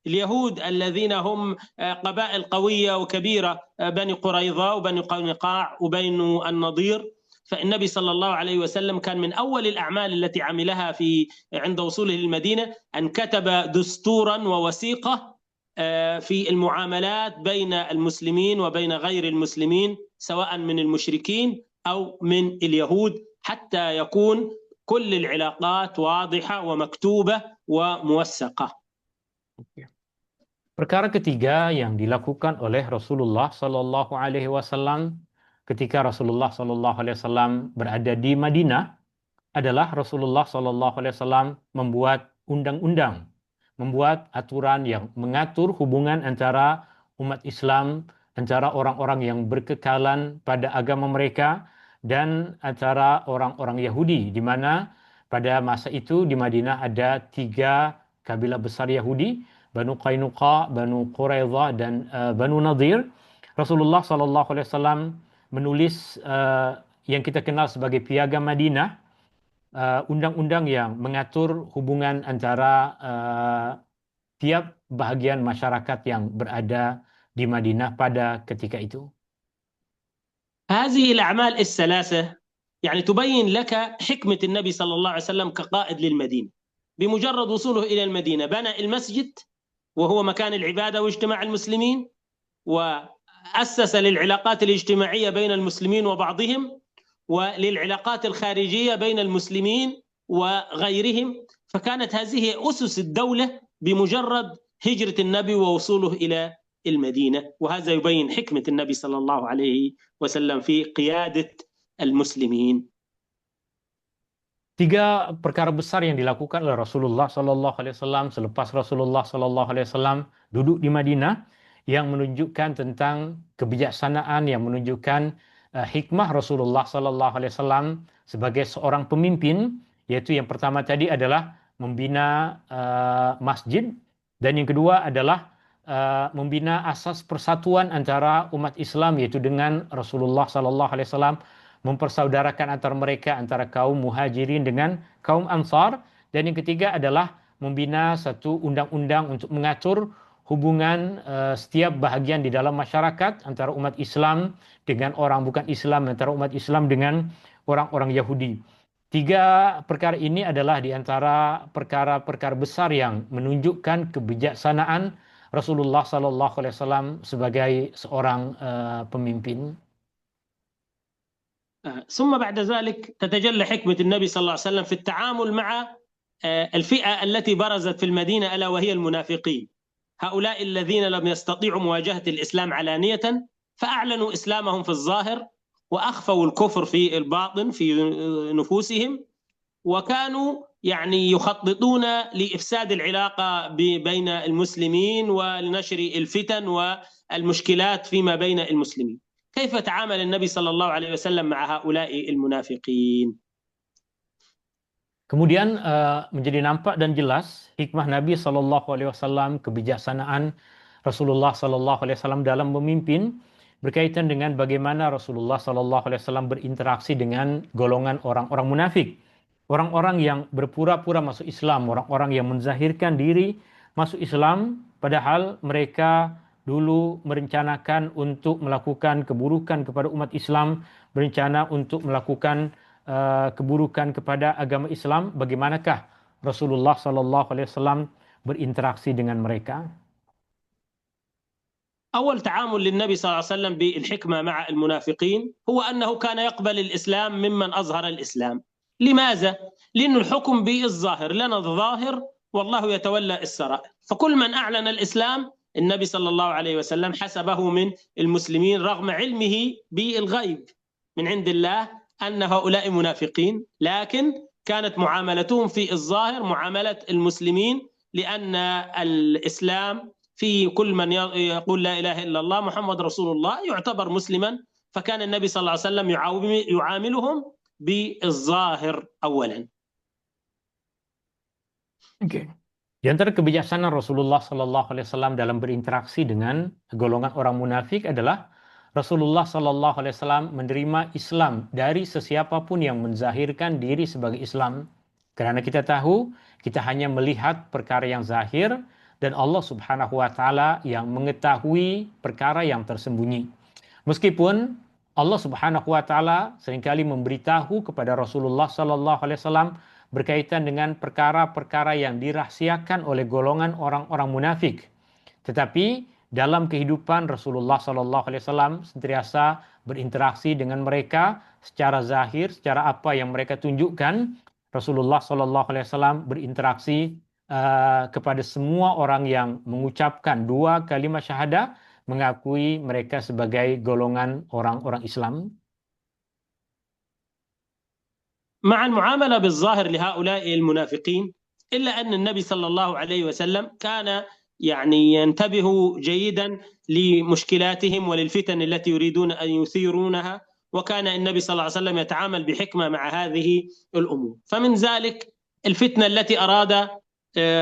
اليهود الذين هم قبائل قوية وكبيرة، بني قريظة وبني قينقاع وبني النضير. فالنبي صلى الله عليه وسلم كان من أول الأعمال التي عملها عند وصوله للمدينة أن كتب دستورا ووثيقة في المعاملات بين المسلمين وبين غير المسلمين، سواء من المشركين أو من اليهود، حتى يكون كل العلاقات واضحة ومكتوبة وموثقة. Perkara ketiga yang dilakukan oleh Rasulullah Sallallahu Alaihi Wasallam ketika Rasulullah Sallallahu Alaihi Wasallam berada di Madinah adalah Rasulullah Sallallahu Alaihi Wasallam membuat undang-undang, membuat aturan yang mengatur hubungan antara umat Islam, antara orang-orang yang berkekalan pada agama mereka dan antara orang-orang Yahudi, di mana pada masa itu di Madinah ada 3 kabilah besar Yahudi, Banu Qainuqa, Banu Quraidah dan Banu Nadir. Rasulullah Sallallahu Alaihi Wasallam menulis yang kita kenal sebagai Piagam Madinah, undang-undang yang mengatur hubungan antara tiap bahagian masyarakat yang berada di Madinah pada ketika itu. هذه الأعمال الثلاثة يعني تبين لك حكمة النبي صلى الله عليه وسلم كقائد للمدينة. بمجرد وصوله إلى المدينة بنى المسجد وهو مكان العبادة واجتماع المسلمين، وأسس للعلاقات الاجتماعية بين المسلمين وبعضهم، وللعلاقات الخارجية بين المسلمين وغيرهم. فكانت هذه أسس الدولة بمجرد هجرة النبي ووصوله إلى المدينة، وهذا يبين حكمة النبي صلى الله عليه وسلم في قيادة المسلمين. 3 perkara besar yang dilakukan oleh Rasulullah Sallallahu Alaihi Wasallam selepas Rasulullah Sallallahu Alaihi Wasallam duduk di Madinah, yang menunjukkan tentang kebijaksanaan, yang menunjukkan hikmah Rasulullah Sallallahu Alaihi Wasallam sebagai seorang pemimpin, yaitu yang pertama tadi adalah membina masjid, dan yang kedua adalah membina asas persatuan antara umat Islam, yaitu dengan Rasulullah Sallallahu Alaihi Wasallam mempersaudarakan antara mereka, antara kaum muhajirin dengan kaum ansar. Dan yang ketiga adalah membina satu undang-undang untuk mengatur hubungan setiap bahagian di dalam masyarakat antara umat Islam dengan orang bukan Islam, antara umat Islam dengan orang-orang Yahudi. 3 perkara ini adalah di antara perkara-perkara besar yang menunjukkan kebijaksanaan Rasulullah Sallallahu Alaihi Wasallam sebagai seorang pemimpin. ثم بعد ذلك تتجلى حكمة النبي صلى الله عليه وسلم في التعامل مع الفئة التي برزت في المدينة، ألا وهي المنافقين. هؤلاء الذين لم يستطيعوا مواجهة الإسلام علانية فأعلنوا إسلامهم في الظاهر وأخفوا الكفر في الباطن في نفوسهم، وكانوا يعني يخططون لإفساد العلاقة بين المسلمين ولنشر الفتن والمشكلات فيما بين المسلمين. كيف تعامل النبي صلى الله عليه وسلم مع هؤلاء المنافقين؟ Kemudian menjadi nampak dan jelas hikmah Nabi Sallallahu Alaihi Wasallam, kebijaksanaan Rasulullah Sallallahu Alaihi Wasallam dalam memimpin, berkaitan dengan bagaimana Rasulullah Sallallahu Alaihi Wasallam berinteraksi dengan golongan orang-orang munafik, orang-orang yang berpura-pura masuk Islam, orang-orang yang menzahirkan diri masuk Islam, padahal mereka dulu merencanakan untuk melakukan keburukan kepada umat Islam, berencana untuk melakukan keburukan kepada agama Islam, bagaimanakah Rasulullah Sallallahu Alaihi Wasallam berinteraksi dengan mereka? أول تعامل للنبي صلى الله عليه وسلم بالحكمة مع المنافقين هو أنه كان يقبل الإسلام ممن أظهر الإسلام. لماذا؟ لأن الحكم بالظاهر، لنا الظاهر والله يتولى السرائر، فكل من أعلن الإسلام النبي صلى الله عليه وسلم حسبه من المسلمين رغم علمه بالغيب من عند الله أن هؤلاء منافقين، لكن كانت معاملتهم في الظاهر معاملة المسلمين، لأن الإسلام في كل من يقول لا إله إلا الله محمد رسول الله يعتبر مسلما، فكان النبي صلى الله عليه وسلم يعاملهم بالظاهر أولا. Oke. Di antara kebijaksanaan Rasulullah Sallallahu Alaihi Wasallam dalam berinteraksi dengan golongan orang munafik adalah Rasulullah Sallallahu Alaihi Wasallam menerima Islam dari sesiapapun yang menzahirkan diri sebagai Islam. Karena kita tahu kita hanya melihat perkara yang zahir dan Allah Subhanahu Wa Taala yang mengetahui perkara yang tersembunyi. Meskipun Allah Subhanahu Wa Taala seringkali memberitahu kepada Rasulullah Sallallahu Alaihi Wasallam berkaitan dengan perkara-perkara yang dirahasiakan oleh golongan orang-orang munafik. Tetapi dalam kehidupan Rasulullah Sallallahu Alaihi Wasallam sentiasa berinteraksi dengan mereka secara zahir, secara apa yang mereka tunjukkan. Rasulullah Sallallahu Alaihi Wasallam berinteraksi kepada semua orang yang mengucapkan dua kalimat syahadah, mengakui mereka sebagai golongan orang-orang Islam. مع المعاملة بالظاهر لهؤلاء المنافقين إلا أن النبي صلى الله عليه وسلم كان ينتبه جيدا لمشكلاتهم وللفتن التي يريدون أن يثيرونها، وكان النبي صلى الله عليه وسلم يتعامل بحكمة مع هذه الأمور. فمن ذلك الفتنة التي أراد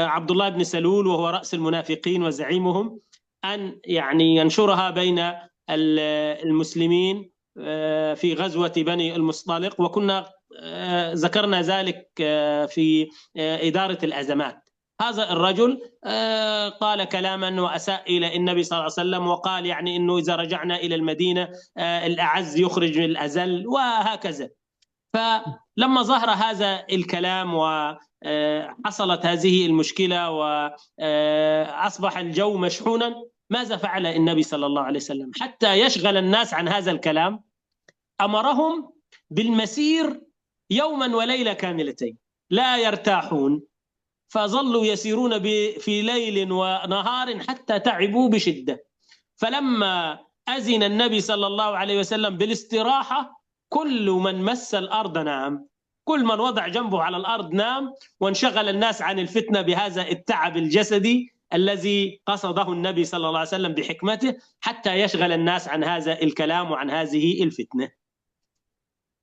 عبد الله بن سلول وهو رأس المنافقين وزعيمهم أن ينشرها بين المسلمين في غزوة بني المصطلق، وكنا ذكرنا ذلك في إدارة الأزمات. هذا الرجل قال كلاما وأساء إلى النبي صلى الله عليه وسلم، وقال إنه إذا رجعنا إلى المدينة الأعز يخرج من الأذل وهكذا. فلما ظهر هذا الكلام وحصلت هذه المشكلة وأصبح الجو مشحونا، ماذا فعل النبي صلى الله عليه وسلم حتى يشغل الناس عن هذا الكلام؟ أمرهم بالمسير يوما وليلة كاملتين لا يرتاحون، فظلوا يسيرون في ليل ونهار حتى تعبوا بشدة. فلما أذن النبي صلى الله عليه وسلم بالاستراحة كل من مس الأرض نام، كل من وضع جنبه على الأرض نام، وانشغل الناس عن الفتنة بهذا التعب الجسدي الذي قصده النبي صلى الله عليه وسلم بحكمته حتى يشغل الناس عن هذا الكلام وعن هذه الفتنة.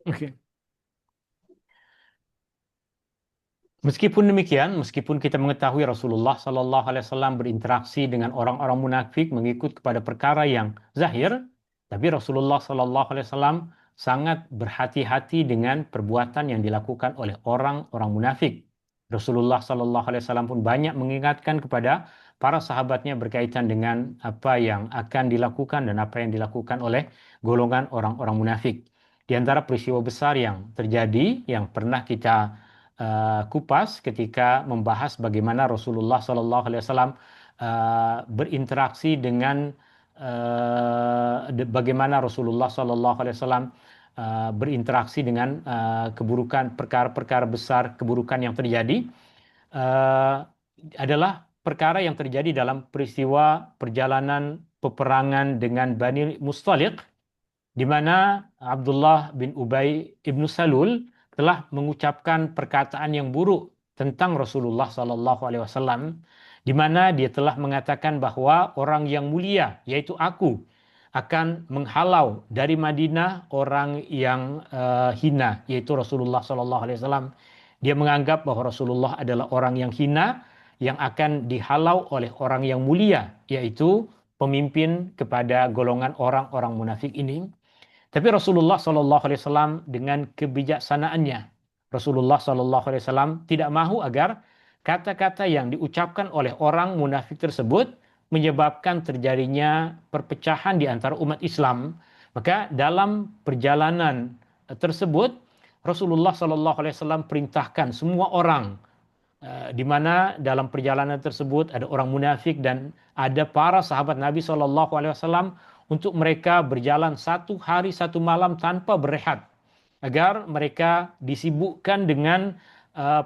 Okay. Meskipun demikian, meskipun kita mengetahui Rasulullah Sallallahu Alaihi Wasallam berinteraksi dengan orang-orang munafik mengikut kepada perkara yang zahir, tapi Rasulullah Sallallahu Alaihi Wasallam sangat berhati-hati dengan perbuatan yang dilakukan oleh orang-orang munafik. Rasulullah Sallallahu Alaihi Wasallam pun banyak mengingatkan kepada para sahabatnya berkaitan dengan apa yang akan dilakukan dan apa yang dilakukan oleh golongan orang-orang munafik. Di antara peristiwa besar yang terjadi, yang pernah kita kupas ketika membahas bagaimana Rasulullah Sallallahu Alaihi Wasallam berinteraksi dengan bagaimana Rasulullah Sallallahu Alaihi Wasallam berinteraksi dengan keburukan, perkara-perkara besar keburukan yang terjadi adalah perkara yang terjadi dalam peristiwa perjalanan peperangan dengan Bani Mustaliq, di mana Abdullah bin Ubay ibnu Salul telah mengucapkan perkataan yang buruk tentang Rasulullah Sallallahu Alaihi Wasallam, di mana dia telah mengatakan bahwa orang yang mulia, yaitu aku, akan menghalau dari Madinah orang yang hina, yaitu Rasulullah Sallallahu Alaihi Wasallam. Dia menganggap bahwa Rasulullah adalah orang yang hina yang akan dihalau oleh orang yang mulia, yaitu pemimpin kepada golongan orang-orang munafik ini. Tapi Rasulullah Sallallahu Alaihi Wasallam dengan kebijaksanaannya, Rasulullah Sallallahu Alaihi Wasallam tidak mahu agar kata-kata yang diucapkan oleh orang munafik tersebut menyebabkan terjadinya perpecahan di antara umat Islam. Maka dalam perjalanan tersebut Rasulullah SAW perintahkan semua orang, di mana dalam perjalanan tersebut ada orang munafik dan ada para sahabat Nabi SAW, untuk mereka berjalan 1 hari 1 malam tanpa berehat, agar mereka disibukkan dengan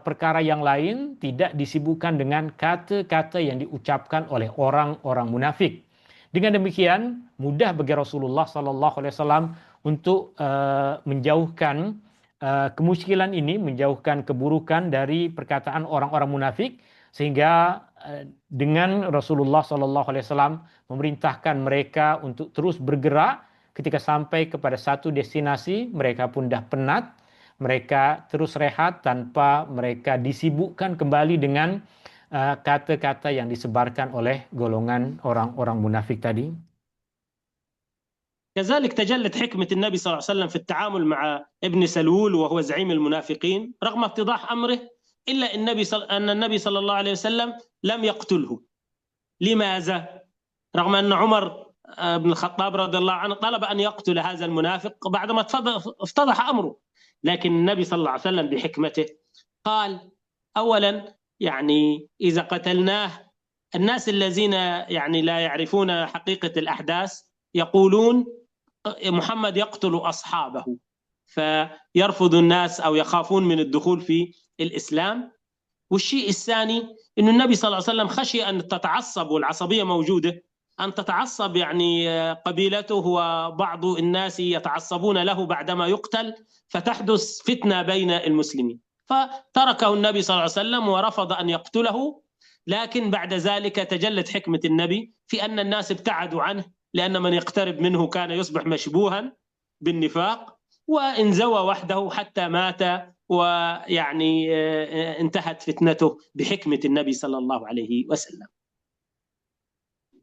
perkara yang lain, tidak disibukkan dengan kata-kata yang diucapkan oleh orang-orang munafik. Dengan demikian mudah bagi Rasulullah SAW untuk menjauhkan kemuskilan ini, menjauhkan keburukan dari perkataan orang-orang munafik, sehingga dengan Rasulullah SAW memerintahkan mereka untuk terus bergerak. Ketika sampai kepada satu destinasi, mereka pun dah penat, mereka terus rehat tanpa mereka disibukkan kembali dengan kata-kata yang disebarkan oleh golongan orang-orang munafik tadi. كذلك تجلت حكمة النبي صلى الله عليه وسلم في التعامل مع ابن سلول وهو زعيم المنافقين رغم اتضاح أمره، إلا أن النبي صلى الله عليه وسلم لم يقتله. لماذا؟ رغم أن عمر بن الخطاب رضي الله عنه طلب أن يقتل هذا المنافق بعدما افتضح أمره، لكن النبي صلى الله عليه وسلم بحكمته قال: أولا يعني إذا قتلناه الناس الذين يعني لا يعرفون حقيقة الأحداث يقولون محمد يقتل أصحابه، فيرفض الناس أو يخافون من الدخول في الإسلام. والشيء الثاني أن النبي صلى الله عليه وسلم خشي أن تتعصب، والعصبية موجودة، أن تتعصب يعني قبيلته وبعض الناس يتعصبون له بعدما يقتل فتحدث فتنة بين المسلمين، فتركه النبي صلى الله عليه وسلم ورفض أن يقتله. لكن بعد ذلك تجلت حكمة النبي في أن الناس ابتعدوا عنه، لأن من يقترب منه كان يصبح مشبوها بالنفاق، وانزوى وحده حتى مات، ويعني انتهت فتنته بحكمة النبي صلى الله عليه وسلم.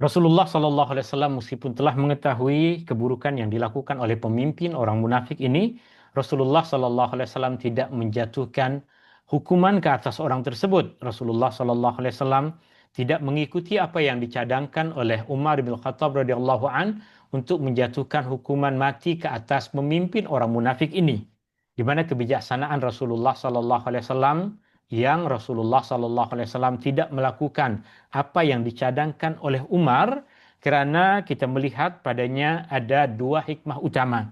Rasulullah SAW meskipun telah mengetahui keburukan yang dilakukan oleh pemimpin orang munafik ini, Rasulullah SAW tidak menjatuhkan hukuman ke atas orang tersebut. Rasulullah SAW tidak mengikuti apa yang dicadangkan oleh Umar bin Khattab radhiyallahu an untuk menjatuhkan hukuman mati ke atas pemimpin orang munafik ini. Di mana kebijaksanaan Rasulullah SAW yang Rasulullah SAW tidak melakukan apa yang dicadangkan oleh Umar, kerana kita melihat padanya ada 2 hikmah utama.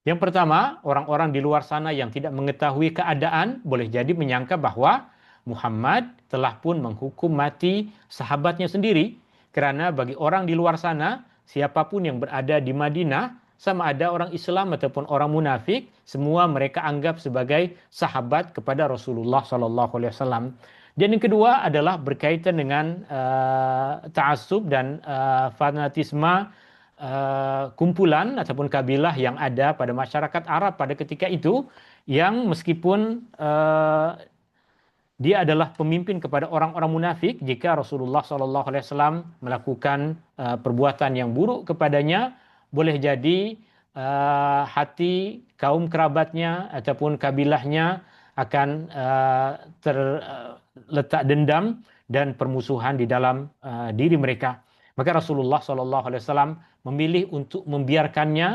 Yang pertama, orang-orang di luar sana yang tidak mengetahui keadaan boleh jadi menyangka bahwa Muhammad telah pun menghukum mati sahabatnya sendiri, kerana bagi orang di luar sana, siapapun yang berada di Madinah, sama ada orang Islam ataupun orang munafik, semua mereka anggap sebagai sahabat kepada Rasulullah SAW. Dan yang kedua adalah berkaitan dengan ta'assub dan fanatisme kumpulan ataupun kabilah yang ada pada masyarakat Arab pada ketika itu, yang meskipun dia adalah pemimpin kepada orang-orang munafik, jika Rasulullah SAW melakukan perbuatan yang buruk kepadanya, boleh jadi hati kaum kerabatnya ataupun kabilahnya akan terletak dendam dan permusuhan di dalam diri mereka. Maka Rasulullah SAW memilih untuk membiarkannya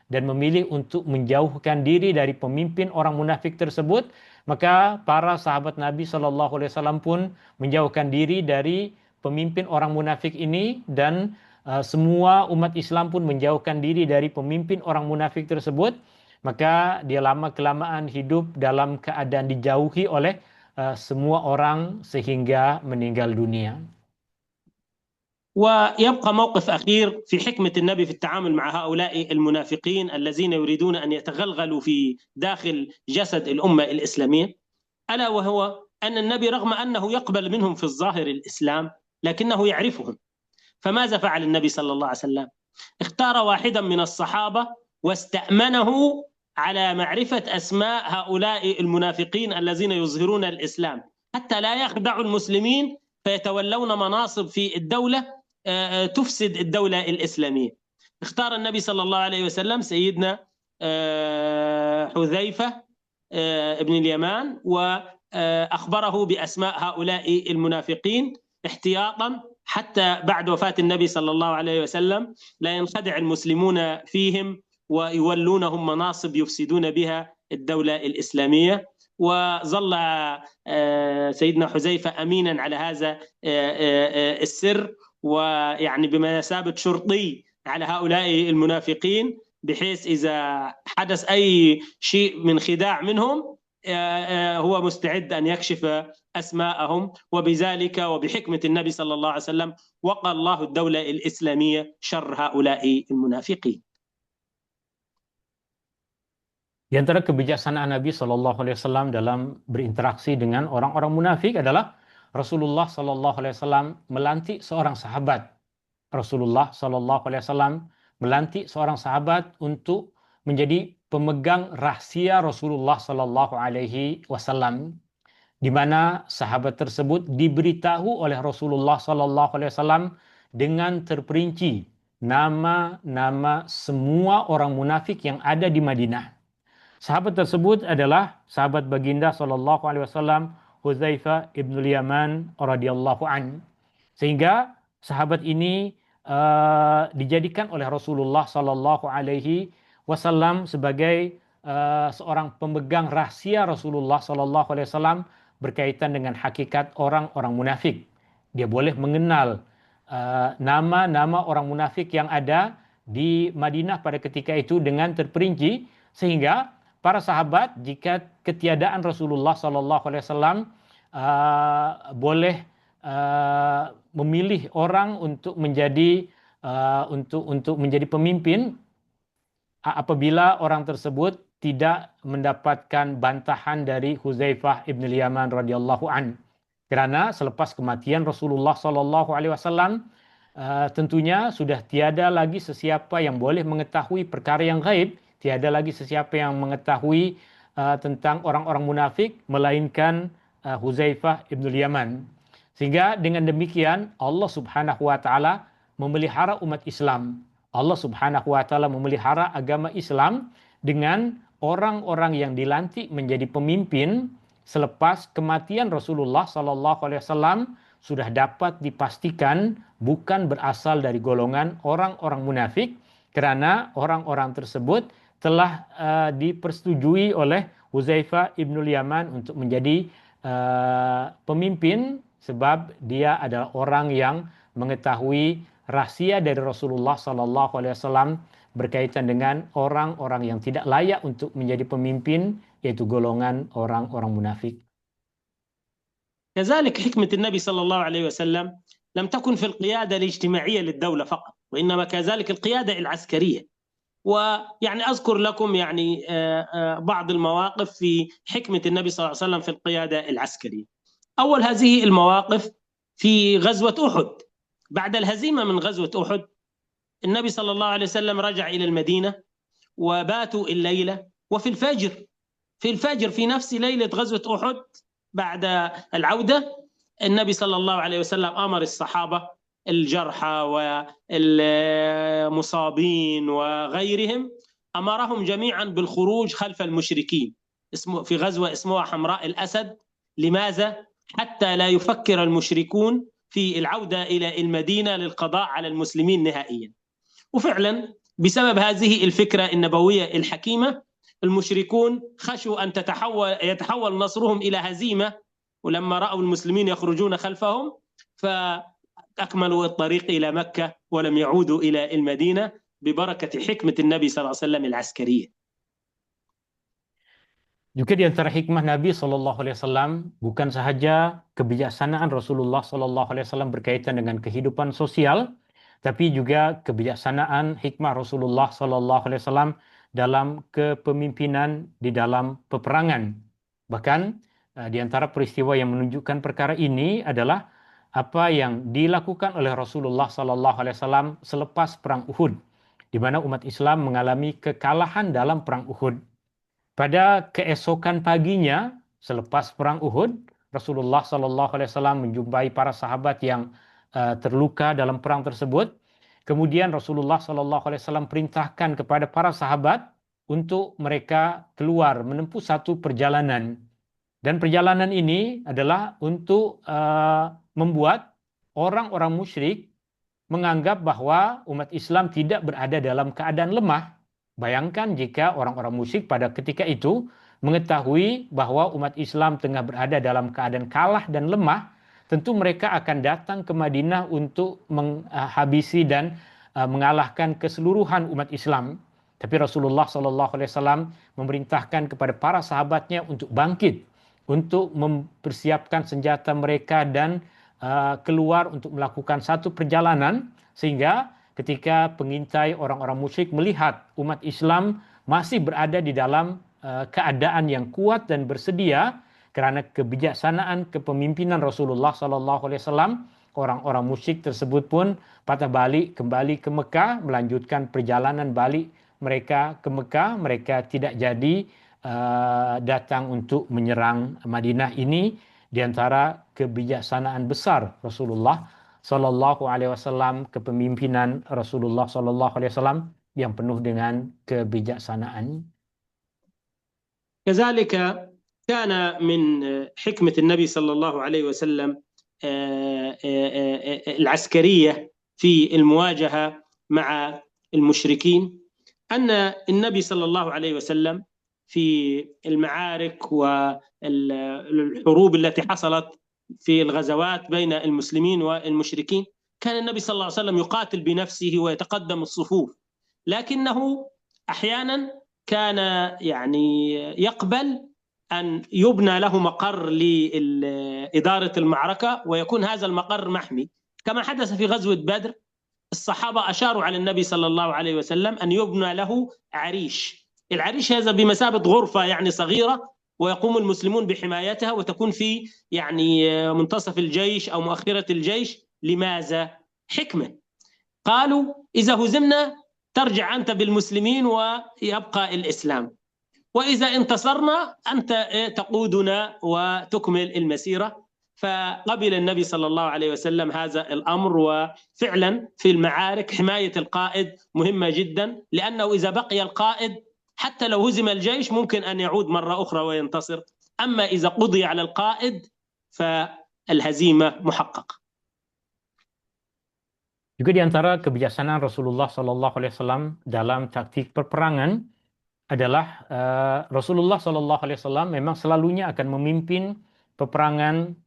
dan memilih untuk menjauhkan diri dari pemimpin orang munafik tersebut. Maka para sahabat Nabi SAW pun menjauhkan diri dari pemimpin orang munafik ini, dan semua umat Islam pun menjauhkan diri dari pemimpin orang munafik tersebut. Maka dia lama-kelamaan hidup dalam keadaan dijauhi oleh semua orang sehingga meninggal dunia. ويبقى موقف أخير في حكمة النبي في التعامل مع هؤلاء المنافقين الذين يريدون أن يتغلغلوا في داخل جسد الأمة الإسلامية، ألا وهو أن النبي رغم أنه يقبل منهم في الظاهر الإسلام لكنه يعرفهم. فماذا فعل النبي صلى الله عليه وسلم؟ اختار واحدا من الصحابة واستأمنه على معرفة أسماء هؤلاء المنافقين الذين يظهرون الإسلام حتى لا يخدعوا المسلمين فيتولون مناصب في الدولة تفسد الدولة الإسلامية. اختار النبي صلى الله عليه وسلم سيدنا حذيفة ابن اليمان وأخبره بأسماء هؤلاء المنافقين احتياطا حتى بعد وفاة النبي صلى الله عليه وسلم لا ينخدع المسلمون فيهم ويولونهم مناصب يفسدون بها الدولة الإسلامية. وظل سيدنا حذيفة أمينا على هذا السر، ويعني بمثابة شرطي على هؤلاء المنافقين، بحيث إذا حدث أي شيء من خداع منهم هو مستعد أن يكشف أسماءهم. وبذلك وبحكمة النبي صلى الله عليه وسلم وقى الله الدولة الإسلامية شر هؤلاء المنافقين. Di antara kebijaksanaan Nabi Shallallahu Alaihi Wasallam dalam berinteraksi dengan orang-orang munafik adalah Rasulullah Shallallahu Alaihi Wasallam melantik seorang sahabat. Rasulullah Shallallahu Alaihi Wasallam melantik seorang sahabat untuk menjadi pemegang rahasia Rasulullah Shallallahu Alaihi Wasallam, di mana sahabat tersebut diberitahu oleh Rasulullah Shallallahu Alaihi Wasallam dengan terperinci nama-nama semua orang munafik yang ada di Madinah. Sahabat tersebut adalah sahabat baginda Shallallahu Alaihi Wasallam Hudzaifah ibnul Yaman radhiyallahu an. Sehingga sahabat ini dijadikan oleh Rasulullah Shallallahu Alaihi Wasallam sebagai seorang pemegang rahasia Rasulullah Shallallahu Alaihi Wasallam berkaitan dengan hakikat orang-orang munafik. Dia boleh mengenal nama-nama orang munafik yang ada di Madinah pada ketika itu dengan terperinci, sehingga para sahabat jika ketiadaan Rasulullah Shallallahu Alaihi Wasallam boleh memilih orang untuk menjadi pemimpin apabila orang tersebut tidak mendapatkan bantahan dari Hudzaifah ibn Yaman radhiyallahu an. Karena selepas kematian Rasulullah Shallallahu Alaihi Wasallam tentunya sudah tiada lagi sesiapa yang boleh mengetahui perkara yang gaib. Tiada lagi sesiapa yang mengetahui tentang orang-orang munafik melainkan Hudzaifah ibn Yaman. Sehingga dengan demikian Allah Subhanahu wa taala memelihara umat Islam. Allah Subhanahu wa taala memelihara agama Islam dengan orang-orang yang dilantik menjadi pemimpin selepas kematian Rasulullah sallallahu alaihi wasallam sudah dapat dipastikan bukan berasal dari golongan orang-orang munafik, karena orang-orang tersebut telah dipersetujui oleh Hudzaifah ibnul Yaman untuk menjadi pemimpin, sebab dia adalah orang yang mengetahui rahasia dari Rasulullah sallallahu alaihi wasallam berkaitan dengan orang-orang yang tidak layak untuk menjadi pemimpin, yaitu golongan orang-orang munafik. كذلك حكمة النبي صلى الله عليه وسلم لم تكن في القيادة الاجتماعية للدولة فقط، وإنما كذلك القيادة العسكرية. ويعني أذكر لكم يعني بعض المواقف في حكمة النبي صلى الله عليه وسلم في القيادة العسكرية. أول هذه المواقف في غزوة أحد. بعد الهزيمة من غزوة أحد النبي صلى الله عليه وسلم رجع إلى المدينة وباتوا الليلة، وفي الفجر في نفس ليلة غزوة أحد بعد العودة النبي صلى الله عليه وسلم أمر الصحابة الجرحى والمصابين وغيرهم، أمرهم جميعا بالخروج خلف المشركين في غزوة اسمها حمراء الأسد. لماذا؟ حتى لا يفكر المشركون في العودة إلى المدينة للقضاء على المسلمين نهائيا. وفعلا بسبب هذه الفكرة النبوية الحكيمة المشركون خشوا أن يتحول نصرهم إلى هزيمة، ولما رأوا المسلمين يخرجون خلفهم فأكملوا الطريق إلى مكة ولم يعودوا إلى المدينة ببركة حكمة النبي صلى الله عليه وسلم العسكرية. Juga di antara hikmah Nabi Shallallahu Alaihi Wasallam bukan sahaja kebijaksanaan Rasulullah Shallallahu Alaihi Wasallam berkaitan dengan kehidupan sosial, tapi juga kebijaksanaan hikmah Rasulullah Shallallahu Alaihi Wasallam dalam kepemimpinan di dalam peperangan. Bahkan di antara peristiwa yang menunjukkan perkara ini adalah apa yang dilakukan oleh Rasulullah Shallallahu Alaihi Wasallam selepas perang Uhud, di mana umat Islam mengalami kekalahan dalam perang Uhud. Pada keesokan paginya selepas perang Uhud, Rasulullah Shallallahu Alaihi Wasallam menjumpai para sahabat yang terluka dalam perang tersebut. Kemudian Rasulullah Shallallahu Alaihi Wasallam perintahkan kepada para sahabat untuk mereka keluar menempuh satu perjalanan. Dan perjalanan ini adalah untuk membuat orang-orang musyrik menganggap bahwa umat Islam tidak berada dalam keadaan lemah. Bayangkan jika orang-orang musyrik pada ketika itu mengetahui bahwa umat Islam tengah berada dalam keadaan kalah dan lemah, tentu mereka akan datang ke Madinah untuk menghabisi dan mengalahkan keseluruhan umat Islam. Tapi Rasulullah SAW memerintahkan kepada para sahabatnya untuk bangkit, untuk mempersiapkan senjata mereka dan keluar untuk melakukan satu perjalanan, sehingga ketika pengintai orang-orang musyrik melihat umat Islam masih berada di dalam keadaan yang kuat dan bersedia karena kebijaksanaan kepemimpinan Rasulullah SAW, orang-orang musyrik tersebut pun patah balik kembali ke Mekah, melanjutkan perjalanan balik mereka ke Mekah. Mereka tidak jadi datang untuk menyerang Madinah. Ini di antara kebijaksanaan besar Rasulullah Sallallahu Alaihi Wasallam, kepemimpinan Rasulullah Sallallahu Alaihi Wasallam yang penuh dengan kebijaksanaan. كذلك كان من حكمة النبي صلى الله عليه وسلم العسكرية في المواجهة مع المشركين أن النبي صلى الله عليه وسلم في المعارك والحروب التي حصلت في الغزوات بين المسلمين والمشركين كان النبي صلى الله عليه وسلم يقاتل بنفسه ويتقدم الصفوف، لكنه أحيانا كان يعني يقبل أن يبنى له مقر لإدارة المعركة ويكون هذا المقر محمي، كما حدث في غزوة بدر. الصحابة أشاروا على النبي صلى الله عليه وسلم أن يبنى له عريش. العريش هذا بمثابة غرفة يعني صغيرة، ويقوم المسلمون بحمايتها وتكون في يعني منتصف الجيش أو مؤخرة الجيش. لماذا؟ حكمة. قالوا إذا هزمنا ترجع أنت بالمسلمين ويبقى الإسلام، وإذا انتصرنا أنت تقودنا وتكمل المسيرة. فقبل النبي صلى الله عليه وسلم هذا الأمر، وفعلا في المعارك حماية القائد مهمة جدا، لأنه إذا بقي القائد حتى لو هزم الجيش ممكن أن يعود مرة أخرى وينتصر، أما إذا قضي على القائد فالهزيمة محققة. Juga di antara kebijaksanaan Rasulullah SAW dalam taktik perperangan adalah Rasulullah SAW memang selalunya akan memimpin peperangan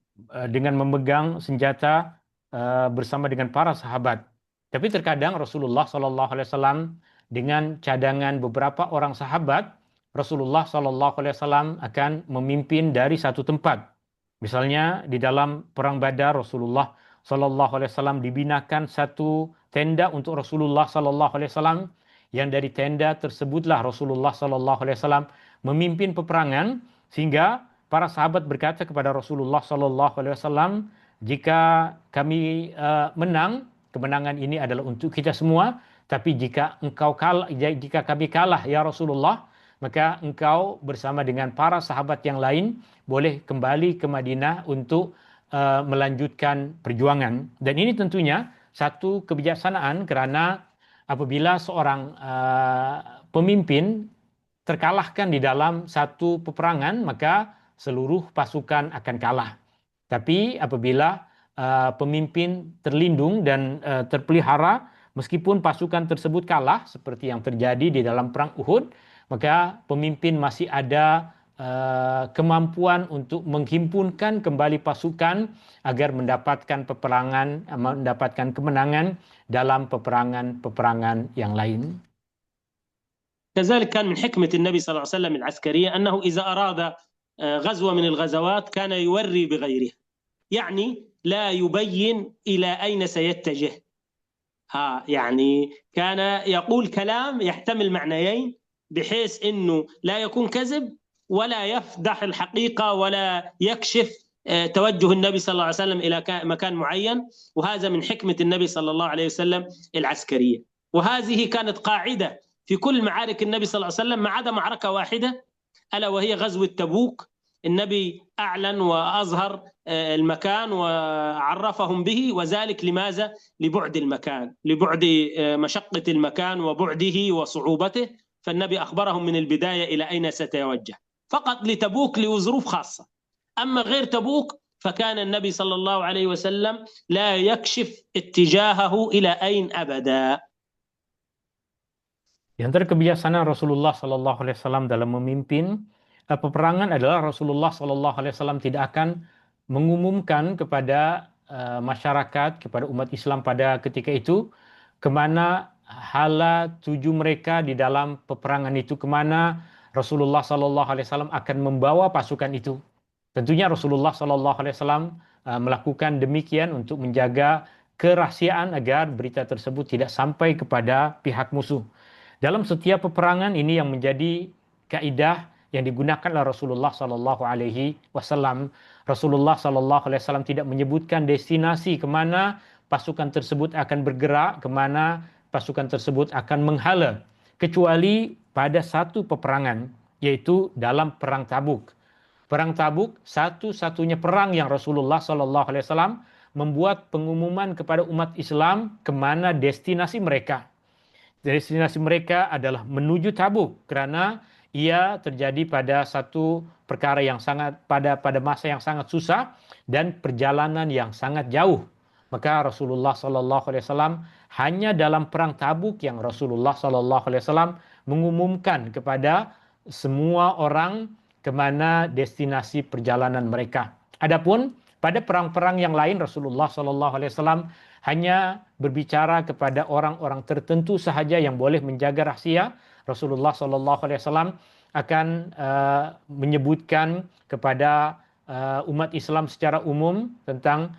dengan memegang senjata bersama dengan para sahabat. Tapi terkadang Rasulullah SAW dengan cadangan beberapa orang sahabat, Rasulullah SAW akan memimpin dari satu tempat. Misalnya di dalam perang Badar, Rasulullah SAW dibinakan satu tenda untuk Rasulullah SAW, yang dari tenda tersebutlah Rasulullah SAW memimpin peperangan, sehingga para sahabat berkata kepada Rasulullah SAW, jika kami menang, kemenangan ini adalah untuk kita semua. Tapi jika kami kalah ya Rasulullah, maka engkau bersama dengan para sahabat yang lain boleh kembali ke Madinah untuk melanjutkan perjuangan. Dan ini tentunya satu kebijaksanaan, karena apabila seorang pemimpin terkalahkan di dalam satu peperangan, maka seluruh pasukan akan kalah. Tapi apabila pemimpin terlindung dan terpelihara, meskipun pasukan tersebut kalah, seperti yang terjadi di dalam perang Uhud, maka pemimpin masih ada kemampuan untuk menghimpunkan kembali pasukan agar mendapatkan kemenangan dalam peperangan yang lain. كذلك كان من حكمة النبي صلى الله عليه وسلم العسكرية أنه إذا أراد غزوة من الغزوات كان يوري بغيرها، يعني لا يبين إلى أين سيتجه. يعني كان يقول كلام يحتمل معنيين، بحيث أنه لا يكون كذب ولا يفضح الحقيقة ولا يكشف توجه النبي صلى الله عليه وسلم إلى مكان معين. وهذا من حكمة النبي صلى الله عليه وسلم العسكرية، وهذه كانت قاعدة في كل معارك النبي صلى الله عليه وسلم ما عدا معركة واحدة، ألا وهي غزوة تبوك. النبي أعلن وأظهر المكان وعرفهم به، وذلك لماذا؟ لبعد المكان، لبعد مشقة المكان وبعده وصعوبته، فالنبي أخبرهم من البداية إلى أين سيتوجه. فقط لتبوك لظروف خاصة، أما غير تبوك فكان النبي صلى الله عليه وسلم لا يكشف اتجاهه إلى أين أبدا. Di antara kebijaksanaan Rasulullah Shallallahu Alaihi Wasallam dalam memimpin peperangan adalah Rasulullah Shallallahu Alaihi Wasallam tidak akan mengumumkan kepada masyarakat, kepada umat Islam pada ketika itu, kemana hala tuju mereka di dalam peperangan itu, kemana Rasulullah Shallallahu Alaihi Wasallam akan membawa pasukan itu. Tentunya Rasulullah Shallallahu Alaihi Wasallam melakukan demikian untuk menjaga kerahasiaan agar berita tersebut tidak sampai kepada pihak musuh. Dalam setiap peperangan ini yang menjadi kaidah yang digunakan oleh Rasulullah Sallallahu Alaihi Wasallam. Rasulullah Sallallahu Alaihi Wasallam tidak menyebutkan destinasi kemana pasukan tersebut akan bergerak, kemana pasukan tersebut akan menghala, kecuali pada satu peperangan, yaitu dalam perang Tabuk. Perang Tabuk satu-satunya perang yang Rasulullah Sallallahu Alaihi Wasallam membuat pengumuman kepada umat Islam kemana destinasi mereka. Destinasi mereka adalah menuju Tabuk karena ia terjadi pada satu perkara yang sangat pada masa yang sangat susah dan perjalanan yang sangat jauh. Maka Rasulullah Sallallahu Alaihi Wasallam hanya dalam perang Tabuk yang Rasulullah Sallallahu Alaihi Wasallam mengumumkan kepada semua orang kemana destinasi perjalanan mereka. Adapun pada perang-perang yang lain Rasulullah Sallallahu Alaihi Wasallam hanya berbicara kepada orang-orang tertentu sahaja yang boleh menjaga rahasia. Rasulullah Sallallahu Alaihi Wasallam akan menyebutkan kepada umat Islam secara umum tentang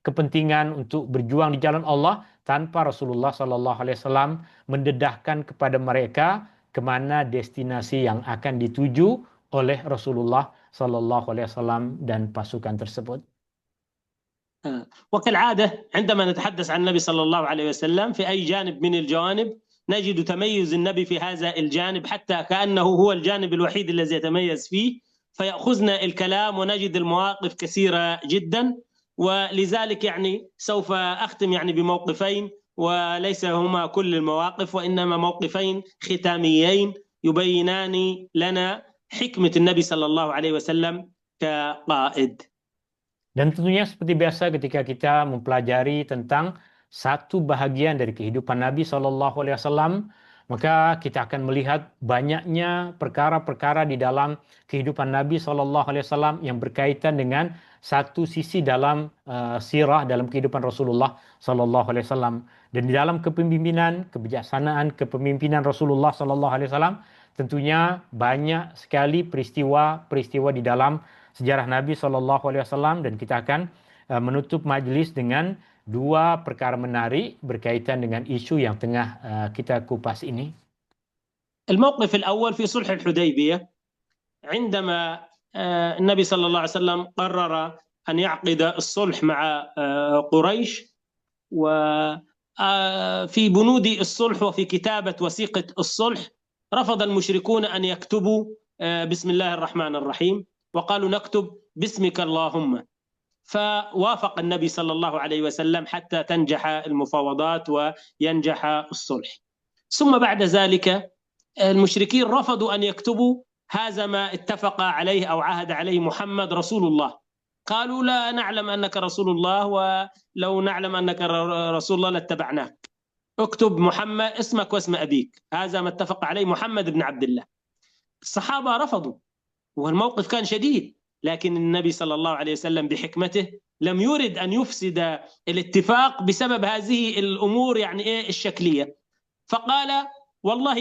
kepentingan untuk berjuang di jalan Allah tanpa Rasulullah Sallallahu Alaihi Wasallam mendedahkan kepada mereka kemana destinasi yang akan dituju oleh Rasulullah Sallallahu Alaihi Wasallam dan pasukan tersebut. وكالعادة عندما نتحدث عن النبي صلى الله عليه وسلم في أي جانب من الجوانب نجد تميز النبي في هذا الجانب حتى كأنه هو الجانب الوحيد الذي يتميز فيه، فيأخذنا الكلام ونجد المواقف كثيرة جدا. ولذلك يعني سوف أختم يعني بموقفين، وليس هما كل المواقف وإنما موقفين ختاميين يبينان لنا حكمة النبي صلى الله عليه وسلم كقائد. Dan tentunya seperti biasa ketika kita mempelajari tentang satu bahagian dari kehidupan Nabi Shallallahu Alaihi Wasallam, maka kita akan melihat banyaknya perkara-perkara di dalam kehidupan Nabi Shallallahu Alaihi Wasallam yang berkaitan dengan satu sisi dalam sirah dalam kehidupan Rasulullah Shallallahu Alaihi Wasallam. Dan di dalam kepemimpinan, kebijaksanaan kepemimpinan Rasulullah Shallallahu Alaihi Wasallam, tentunya banyak sekali peristiwa-peristiwa di dalam sejarah Nabi Shallallahu Alaihi Wasallam, dan kita akan menutup majelis dengan dua perkara menarik berkaitan dengan isu yang tengah kita kupas ini. الموقف الأول في صلح الحديبية عندما النبي صلى الله عليه وسلم قرر أن يعقد الصلح مع قريش، وفي بنود الصلح وفي كتابة وثيقة الصلح رفض المشركون أن يكتبوا بسم الله الرحمن الرحيم، وقالوا نكتب باسمك اللهم، فوافق النبي صلى الله عليه وسلم حتى تنجح المفاوضات وينجح الصلح. ثم بعد ذلك المشركين رفضوا أن يكتبوا هذا ما اتفق عليه أو عهد عليه محمد رسول الله، قالوا لا نعلم أنك رسول الله، ولو نعلم أنك رسول الله لاتبعناك، اكتب محمد اسمك واسم أبيك، هذا ما اتفق عليه محمد بن عبد الله. الصحابة رفضوا والموقف كان شديد، لكن النبي صلى الله عليه وسلم بحكمته لم يرد أن يفسد الاتفاق بسبب هذه الأمور يعني الشكلية، فقال والله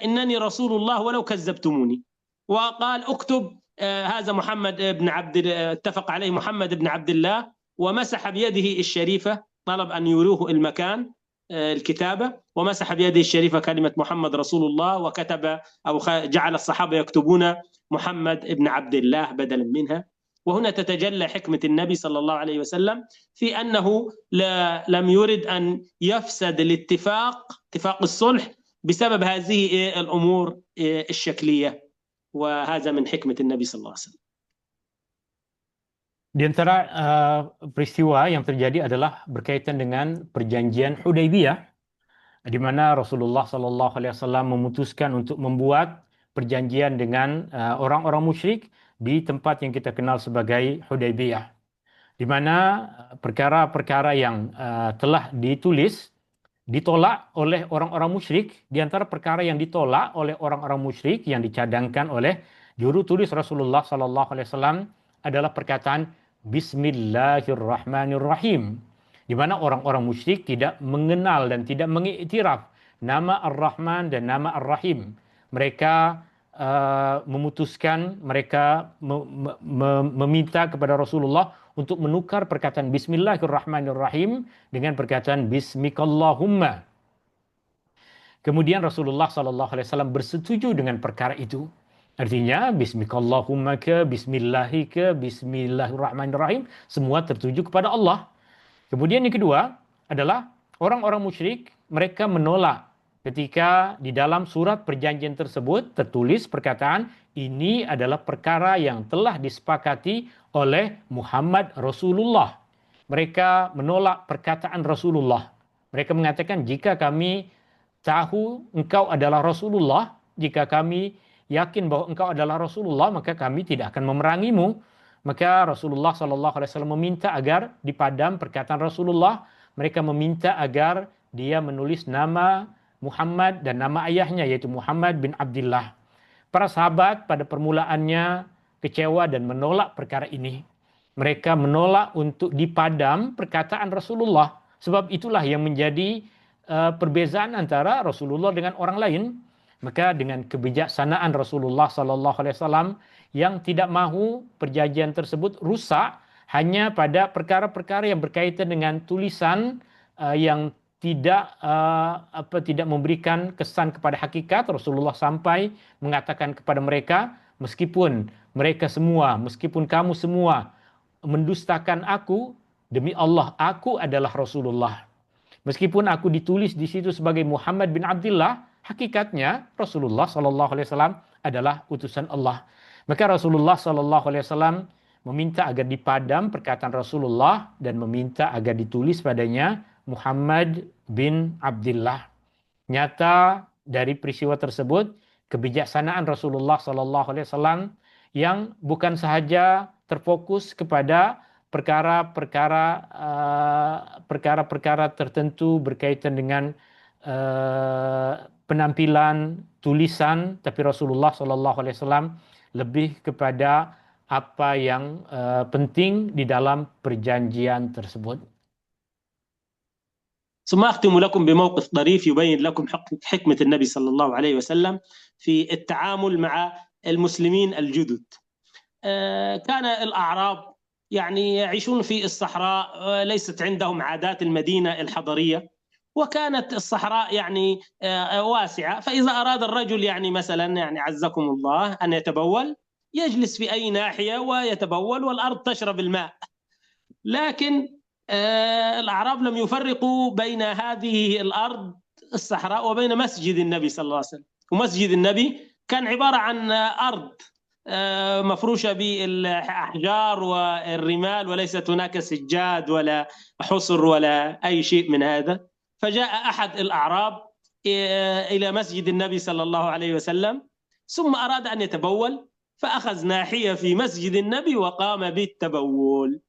إنني رسول الله ولو كذبتموني، وقال اكتب هذا محمد بن اتفق عليه محمد بن عبد الله، ومسح بيده الشريفة، طلب أن يروه المكان الكتابة، ومسح بيده الشريفة كلمة محمد رسول الله، وكتب أو جعل الصحابة يكتبون محمد بن عبد الله بدلا منها. وهنا تتجلى حكمة النبي صلى الله عليه وسلم في أنه لم يرد أن يفسد اتفاق الصلح بسبب هذه الأمور الشكلية، وهذا من حكمة النبي صلى الله عليه وسلم. Di antara peristiwa yang terjadi adalah berkaitan dengan perjanjian Hudaybiyah, di mana Rasulullah Sallallahu Alaihi Wasallam memutuskan untuk membuat perjanjian dengan orang-orang musyrik di tempat yang kita kenal sebagai Hudaybiyah, di mana perkara-perkara yang telah ditulis ditolak oleh orang-orang musyrik. Di antara perkara yang ditolak oleh orang-orang musyrik yang dicadangkan oleh juru tulis Rasulullah sallallahu alaihi wasallam adalah perkataan Bismillahirrahmanirrahim, di mana orang-orang musyrik tidak mengenal dan tidak mengiktiraf nama Ar-Rahman dan nama Ar-Rahim. Mereka memutuskan, mereka meminta kepada Rasulullah untuk menukar perkataan Bismillahirrahmanirrahim dengan perkataan Bismikallahumma. Kemudian Rasulullah SAW bersetuju dengan perkara itu. Artinya Bismikallahumma ke, Bismillahi ke, Bismillahirrahmanirrahim, semua tertuju kepada Allah. Kemudian yang kedua adalah orang-orang musyrik, mereka menolak ketika di dalam surat perjanjian tersebut tertulis perkataan ini adalah perkara yang telah disepakati oleh Muhammad Rasulullah. Mereka menolak perkataan Rasulullah. Mereka mengatakan jika kami tahu engkau adalah Rasulullah, jika kami yakin bahwa engkau adalah Rasulullah, maka kami tidak akan memerangimu. Maka Rasulullah SAW meminta agar dipadam perkataan Rasulullah. Mereka meminta agar dia menulis nama Muhammad dan nama ayahnya, yaitu Muhammad bin Abdullah. Para sahabat pada permulaannya kecewa dan menolak perkara ini. Mereka menolak untuk dipadam perkataan Rasulullah. Sebab itulah yang menjadi perbezaan antara Rasulullah dengan orang lain. Maka dengan kebijaksanaan Rasulullah SAW yang tidak mahu perjanjian tersebut rusak hanya pada perkara-perkara yang berkaitan dengan tulisan yang tidak memberikan kesan kepada hakikat, Rasulullah sampai mengatakan kepada mereka, meskipun mereka semua, meskipun kamu semua mendustakan aku, demi Allah aku adalah Rasulullah. Meskipun aku ditulis di situ sebagai Muhammad bin Abdullah, hakikatnya Rasulullah SAW adalah utusan Allah. Maka Rasulullah SAW meminta agar dipadam perkataan Rasulullah dan meminta agar ditulis padanya Muhammad bin Abdullah. Nyata dari peristiwa tersebut kebijaksanaan Rasulullah SAW yang bukan sahaja terfokus kepada perkara-perkara tertentu berkaitan dengan penampilan tulisan, tapi Rasulullah SAW lebih kepada apa yang penting di dalam perjanjian tersebut. ثم أختم لكم بموقف ظريف يبين لكم حكمة النبي صلى الله عليه وسلم في التعامل مع المسلمين الجدد. كان الأعراب يعني يعيشون في الصحراء، ليست عندهم عادات المدينة الحضرية، وكانت الصحراء يعني واسعة، فإذا أراد الرجل يعني مثلا يعني عزكم الله أن يتبول يجلس في أي ناحية ويتبول والأرض تشرب الماء. لكن الأعراب لم يفرقوا بين هذه الأرض الصحراء وبين مسجد النبي صلى الله عليه وسلم. ومسجد النبي كان عبارة عن أرض مفروشة بالأحجار والرمال، وليست هناك سجاد ولا حصر ولا أي شيء من هذا. فجاء أحد الأعراب إلى مسجد النبي صلى الله عليه وسلم ثم أراد أن يتبول، فأخذ ناحية في مسجد النبي وقام بالتبول.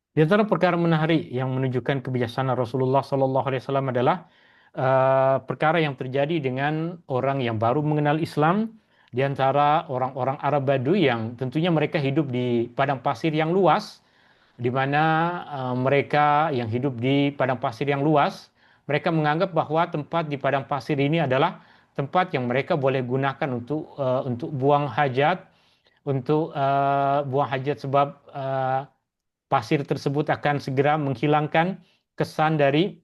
Di antara perkara menarik yang menunjukkan kebijaksanaan Rasulullah SAW adalah perkara yang terjadi dengan orang yang baru mengenal Islam, di antara orang-orang Arab Badu yang tentunya mereka hidup di padang pasir yang luas, di mana mereka yang hidup di padang pasir yang luas, mereka menganggap bahwa tempat di padang pasir ini adalah tempat yang mereka boleh gunakan untuk buang hajat, sebab pasir tersebut akan segera menghilangkan kesan dari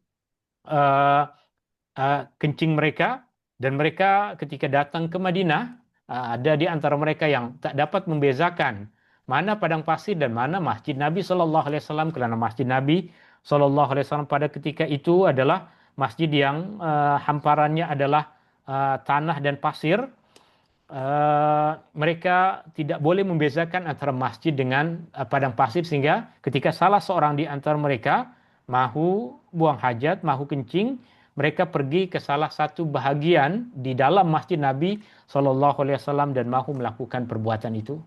kencing mereka. Dan mereka ketika datang ke Madinah, ada di antara mereka yang tak dapat membezakan mana padang pasir dan mana Masjid Nabi SAW, kerana Masjid Nabi SAW pada ketika itu adalah masjid yang hamparannya adalah tanah dan pasir. Mereka tidak boleh membezakan antara masjid dengan padang pasir, sehingga ketika salah seorang di antara mereka mahu buang hajat, mahu kencing, mereka pergi ke salah satu bahagian di dalam masjid Nabi SAW dan mahu melakukan perbuatan itu.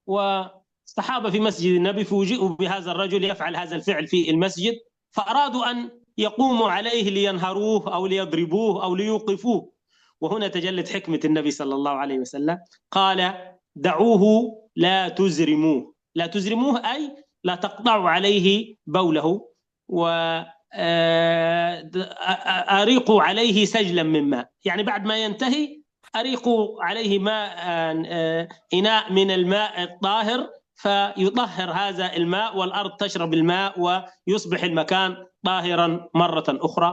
والصحابة في مسجد النبي فوجئوا بهذا الرجل يفعل هذا الفعل في المسجد، فأرادوا أن يقوموا عليه لينهروه أو ليضربوه أو ليوقفوه. وهنا تجلت حكمة النبي صلى الله عليه وسلم، قال: دعوه لا تزرموه. لا تزرموه أي لا تقطعوا عليه بوله، وأريقوا عليه سجلا من ماء، يعني بعد ما ينتهي أريقوا عليه ماء، إناء من الماء الطاهر، فيطهر هذا الماء والأرض تشرب الماء ويصبح المكان طاهرا مرة أخرى.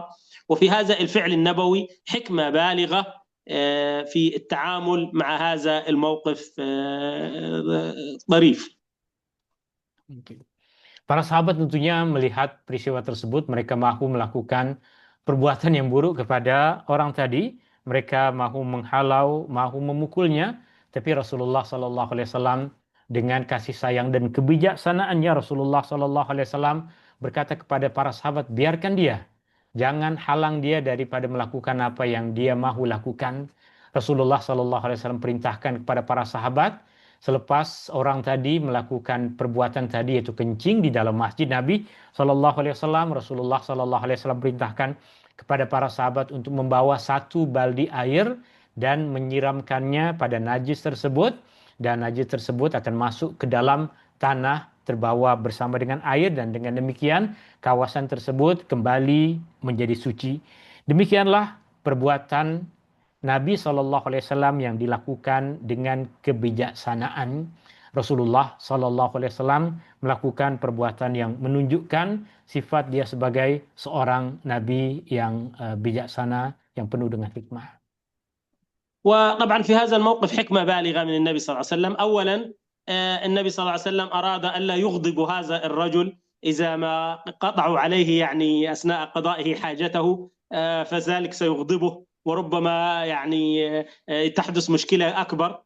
وفي هذا الفعل النبوي حكمة بالغة في التعامل مع هذا الموقف ظريف. Para sahabat tentunya melihat peristiwa tersebut, mereka mahu melakukan perbuatan yang buruk kepada orang tadi. Mereka mahu menghalau, mahu memukulnya, tapi Rasulullah SAW dengan kasih sayang dan kebijaksanaannya, Rasulullah SAW berkata kepada para sahabat, biarkan dia, jangan halang dia daripada melakukan apa yang dia mahu lakukan. Rasulullah SAW perintahkan kepada para sahabat, selepas orang tadi melakukan perbuatan tadi yaitu kencing di dalam masjid Nabi SAW, Rasulullah SAW perintahkan kepada para sahabat untuk membawa satu baldi air dan menyiramkannya pada najis tersebut, dan najis tersebut akan masuk ke dalam tanah terbawa bersama dengan air, dan dengan demikian kawasan tersebut kembali menjadi suci. Demikianlah perbuatan Nabi SAW yang dilakukan dengan kebijaksanaan. Rasulullah SAW melakukan perbuatan yang menunjukkan sifat dia sebagai seorang Nabi yang bijaksana, yang penuh dengan hikmah. وطبعا في هذا الموقف حكمة بالغة من النبي صلى الله عليه وسلم. أولا النبي صلى الله عليه وسلم أراد ألا يغضب هذا الرجل إذا ما قطعوا عليه يعني أثناء قضائه حاجته، فذلك سيغضبه وربما يعني تحدث مشكلة أكبر.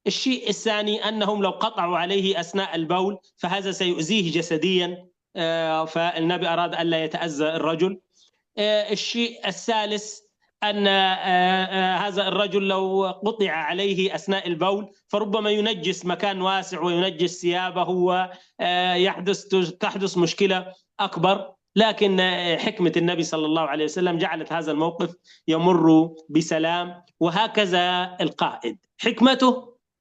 الشيء الثاني أنهم لو قطعوا عليه أثناء البول فهذا سيؤذيه جسديا، فالنبي أراد ألا يتأذى الرجل. الشيء الثالث أن هذا الرجل لو قطع عليه أثناء البول فربما ينجس مكان واسع وينجس ثيابه وتحدث مشكلة أكبر. لكن حكمة النبي صلى الله عليه وسلم جعلت هذا الموقف يمر بسلام. وهكذا القائد، حكمته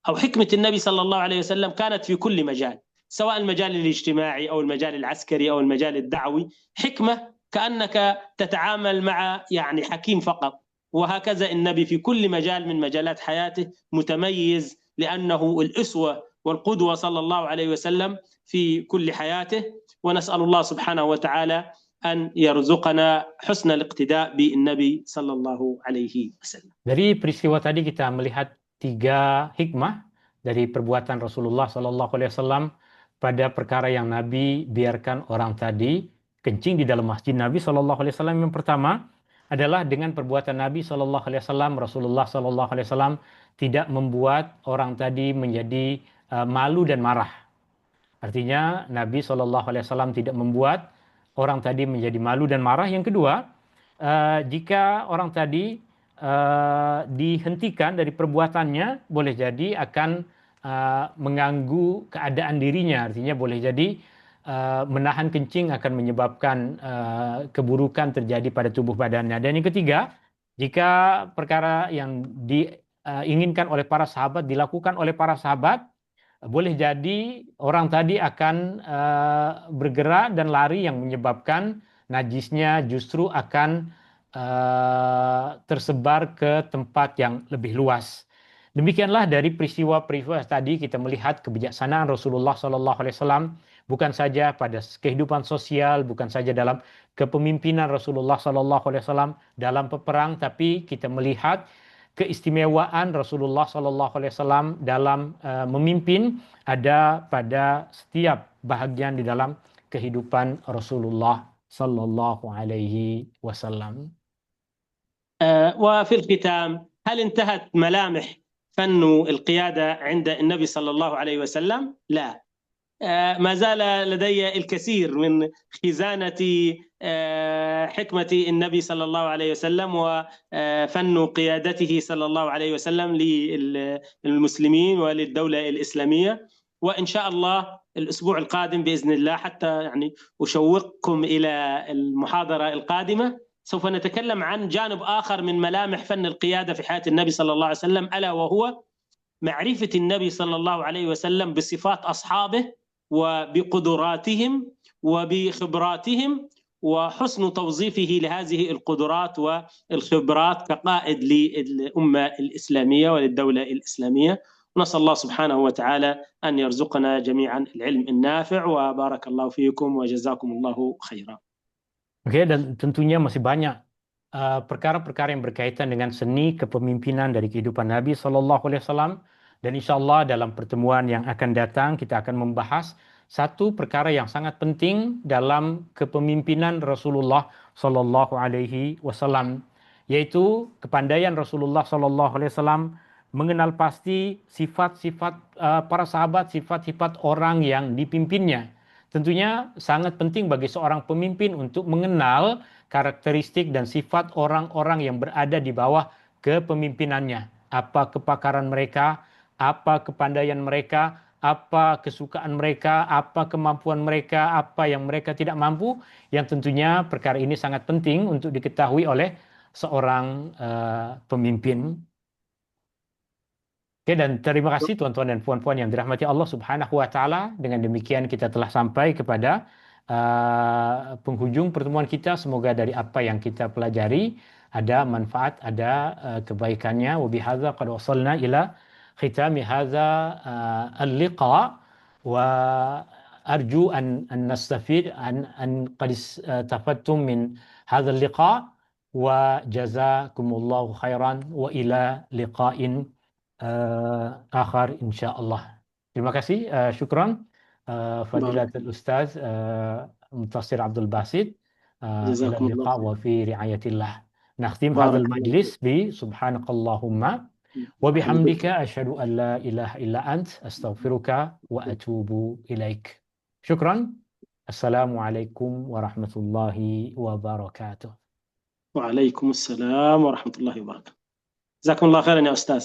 أو حكمة النبي صلى الله عليه وسلم كانت في كل مجال، سواء المجال الاجتماعي أو المجال العسكري أو المجال الدعوي. حكمة كأنك تتعامل مع يعني حكيم فقط. وهكذا النبي في كل مجال من مجالات حياته متميز، لأنه الأسوة والقدوة صلى الله عليه وسلم في كل حياته. ونسأل الله سبحانه وتعالى أن يرزقنا حسن الاقتداء بالنبي صلى الله عليه وسلم. Dari peristiwa tadi kita melihat 3 hikmah dari perbuatan Rasulullah SAW pada perkara yang Nabi biarkan orang tadi kencing di dalam masjid Nabi SAW. Yang pertama adalah dengan perbuatan Nabi SAW, Rasulullah SAW tidak membuat orang tadi menjadi malu dan marah. Artinya Nabi SAW tidak membuat orang tadi menjadi malu dan marah. Yang kedua, jika orang tadi dihentikan dari perbuatannya, boleh jadi akan mengganggu keadaan dirinya. Artinya boleh jadi menahan kencing akan menyebabkan keburukan terjadi pada tubuh badannya. Dan yang ketiga, jika perkara yang diinginkan oleh para sahabat dilakukan oleh para sahabat, boleh jadi orang tadi akan bergerak dan lari yang menyebabkan najisnya justru akan tersebar ke tempat yang lebih luas. Demikianlah dari peristiwa-peristiwa tadi kita melihat kebijaksanaan Rasulullah SAW bukan saja pada kehidupan sosial, bukan saja dalam kepemimpinan Rasulullah SAW dalam peperang, tapi kita melihat keistimewaan Rasulullah SAW dalam memimpin ada pada setiap bahagian di dalam kehidupan Rasulullah Sallallahu Alaihi Wasallam. وفي الختام، هل انتهت ملامح فن القيادة عند النبي صلى الله عليه وسلم؟ لا، ما زال لدي الكثير من خزانة حكمة النبي صلى الله عليه وسلم وفن قيادته صلى الله عليه وسلم للمسلمين وللدولة الإسلامية. وإن شاء الله الأسبوع القادم بإذن الله، حتى يعني أشوقكم إلى المحاضرة القادمة، سوف نتكلم عن جانب آخر من ملامح فن القيادة في حياة النبي صلى الله عليه وسلم، ألا وهو معرفة النبي صلى الله عليه وسلم بصفات أصحابه وبقدراتهم وبخبراتهم وحسن توظيفه لهذه القدرات والخبرات كقائد للأمة الإسلامية وللدولة الإسلامية. نسأل الله سبحانه وتعالى أن يرزقنا جميعا العلم النافع، وبارك الله فيكم وجزاكم الله خيرا. Oke, dan tentunya masih banyak perkara-perkara yang berkaitan dengan seni kepemimpinan dari kehidupan Nabi Shallallahu Alaihi Wasallam. Dan insya Allah dalam pertemuan yang akan datang kita akan membahas satu perkara yang sangat penting dalam kepemimpinan Rasulullah Shallallahu Alaihi Wasallam, yaitu kepandaian Rasulullah Shallallahu Alaihi Wasallam mengenal pasti sifat-sifat para sahabat, sifat-sifat orang yang dipimpinnya. Tentunya sangat penting bagi seorang pemimpin untuk mengenal karakteristik dan sifat orang-orang yang berada di bawah kepemimpinannya. Apa kepakaran mereka, apa kepandaian mereka, apa kesukaan mereka, apa kemampuan mereka, apa yang mereka tidak mampu. Yang tentunya perkara ini sangat penting untuk diketahui oleh seorang pemimpin. Oke, dan terima kasih tuan-tuan dan puan-puan yang dirahmati Allah Subhanahu wa taala. Dengan demikian kita telah sampai kepada penghujung pertemuan kita. Semoga dari apa yang kita pelajari ada manfaat, ada kebaikannya. Wa bihadza qad wasalna ila khitami hadza al-liqa wa arju an nastafid an qad istafattum min hadza al-liqa wa jazakumullahu khairan wa ila liqa'in akhar insyaallah. Terima kasih, syukran Fadilatul Ustaz Muntasir Abdul Basit. Ila liqa wa fi riayatillah. Nakhtim hadzal majlis bi subhanakallahumma wa bihamdika asyhadu an la ilaha illa ant astaghfiruka wa atubu ilaik. Syukran. Assalamualaikum warahmatullahi wabarakatuh. Waalaikumsalam warahmatullahi wabarakatuh. جزاكم الله خيرا يا أستاذ.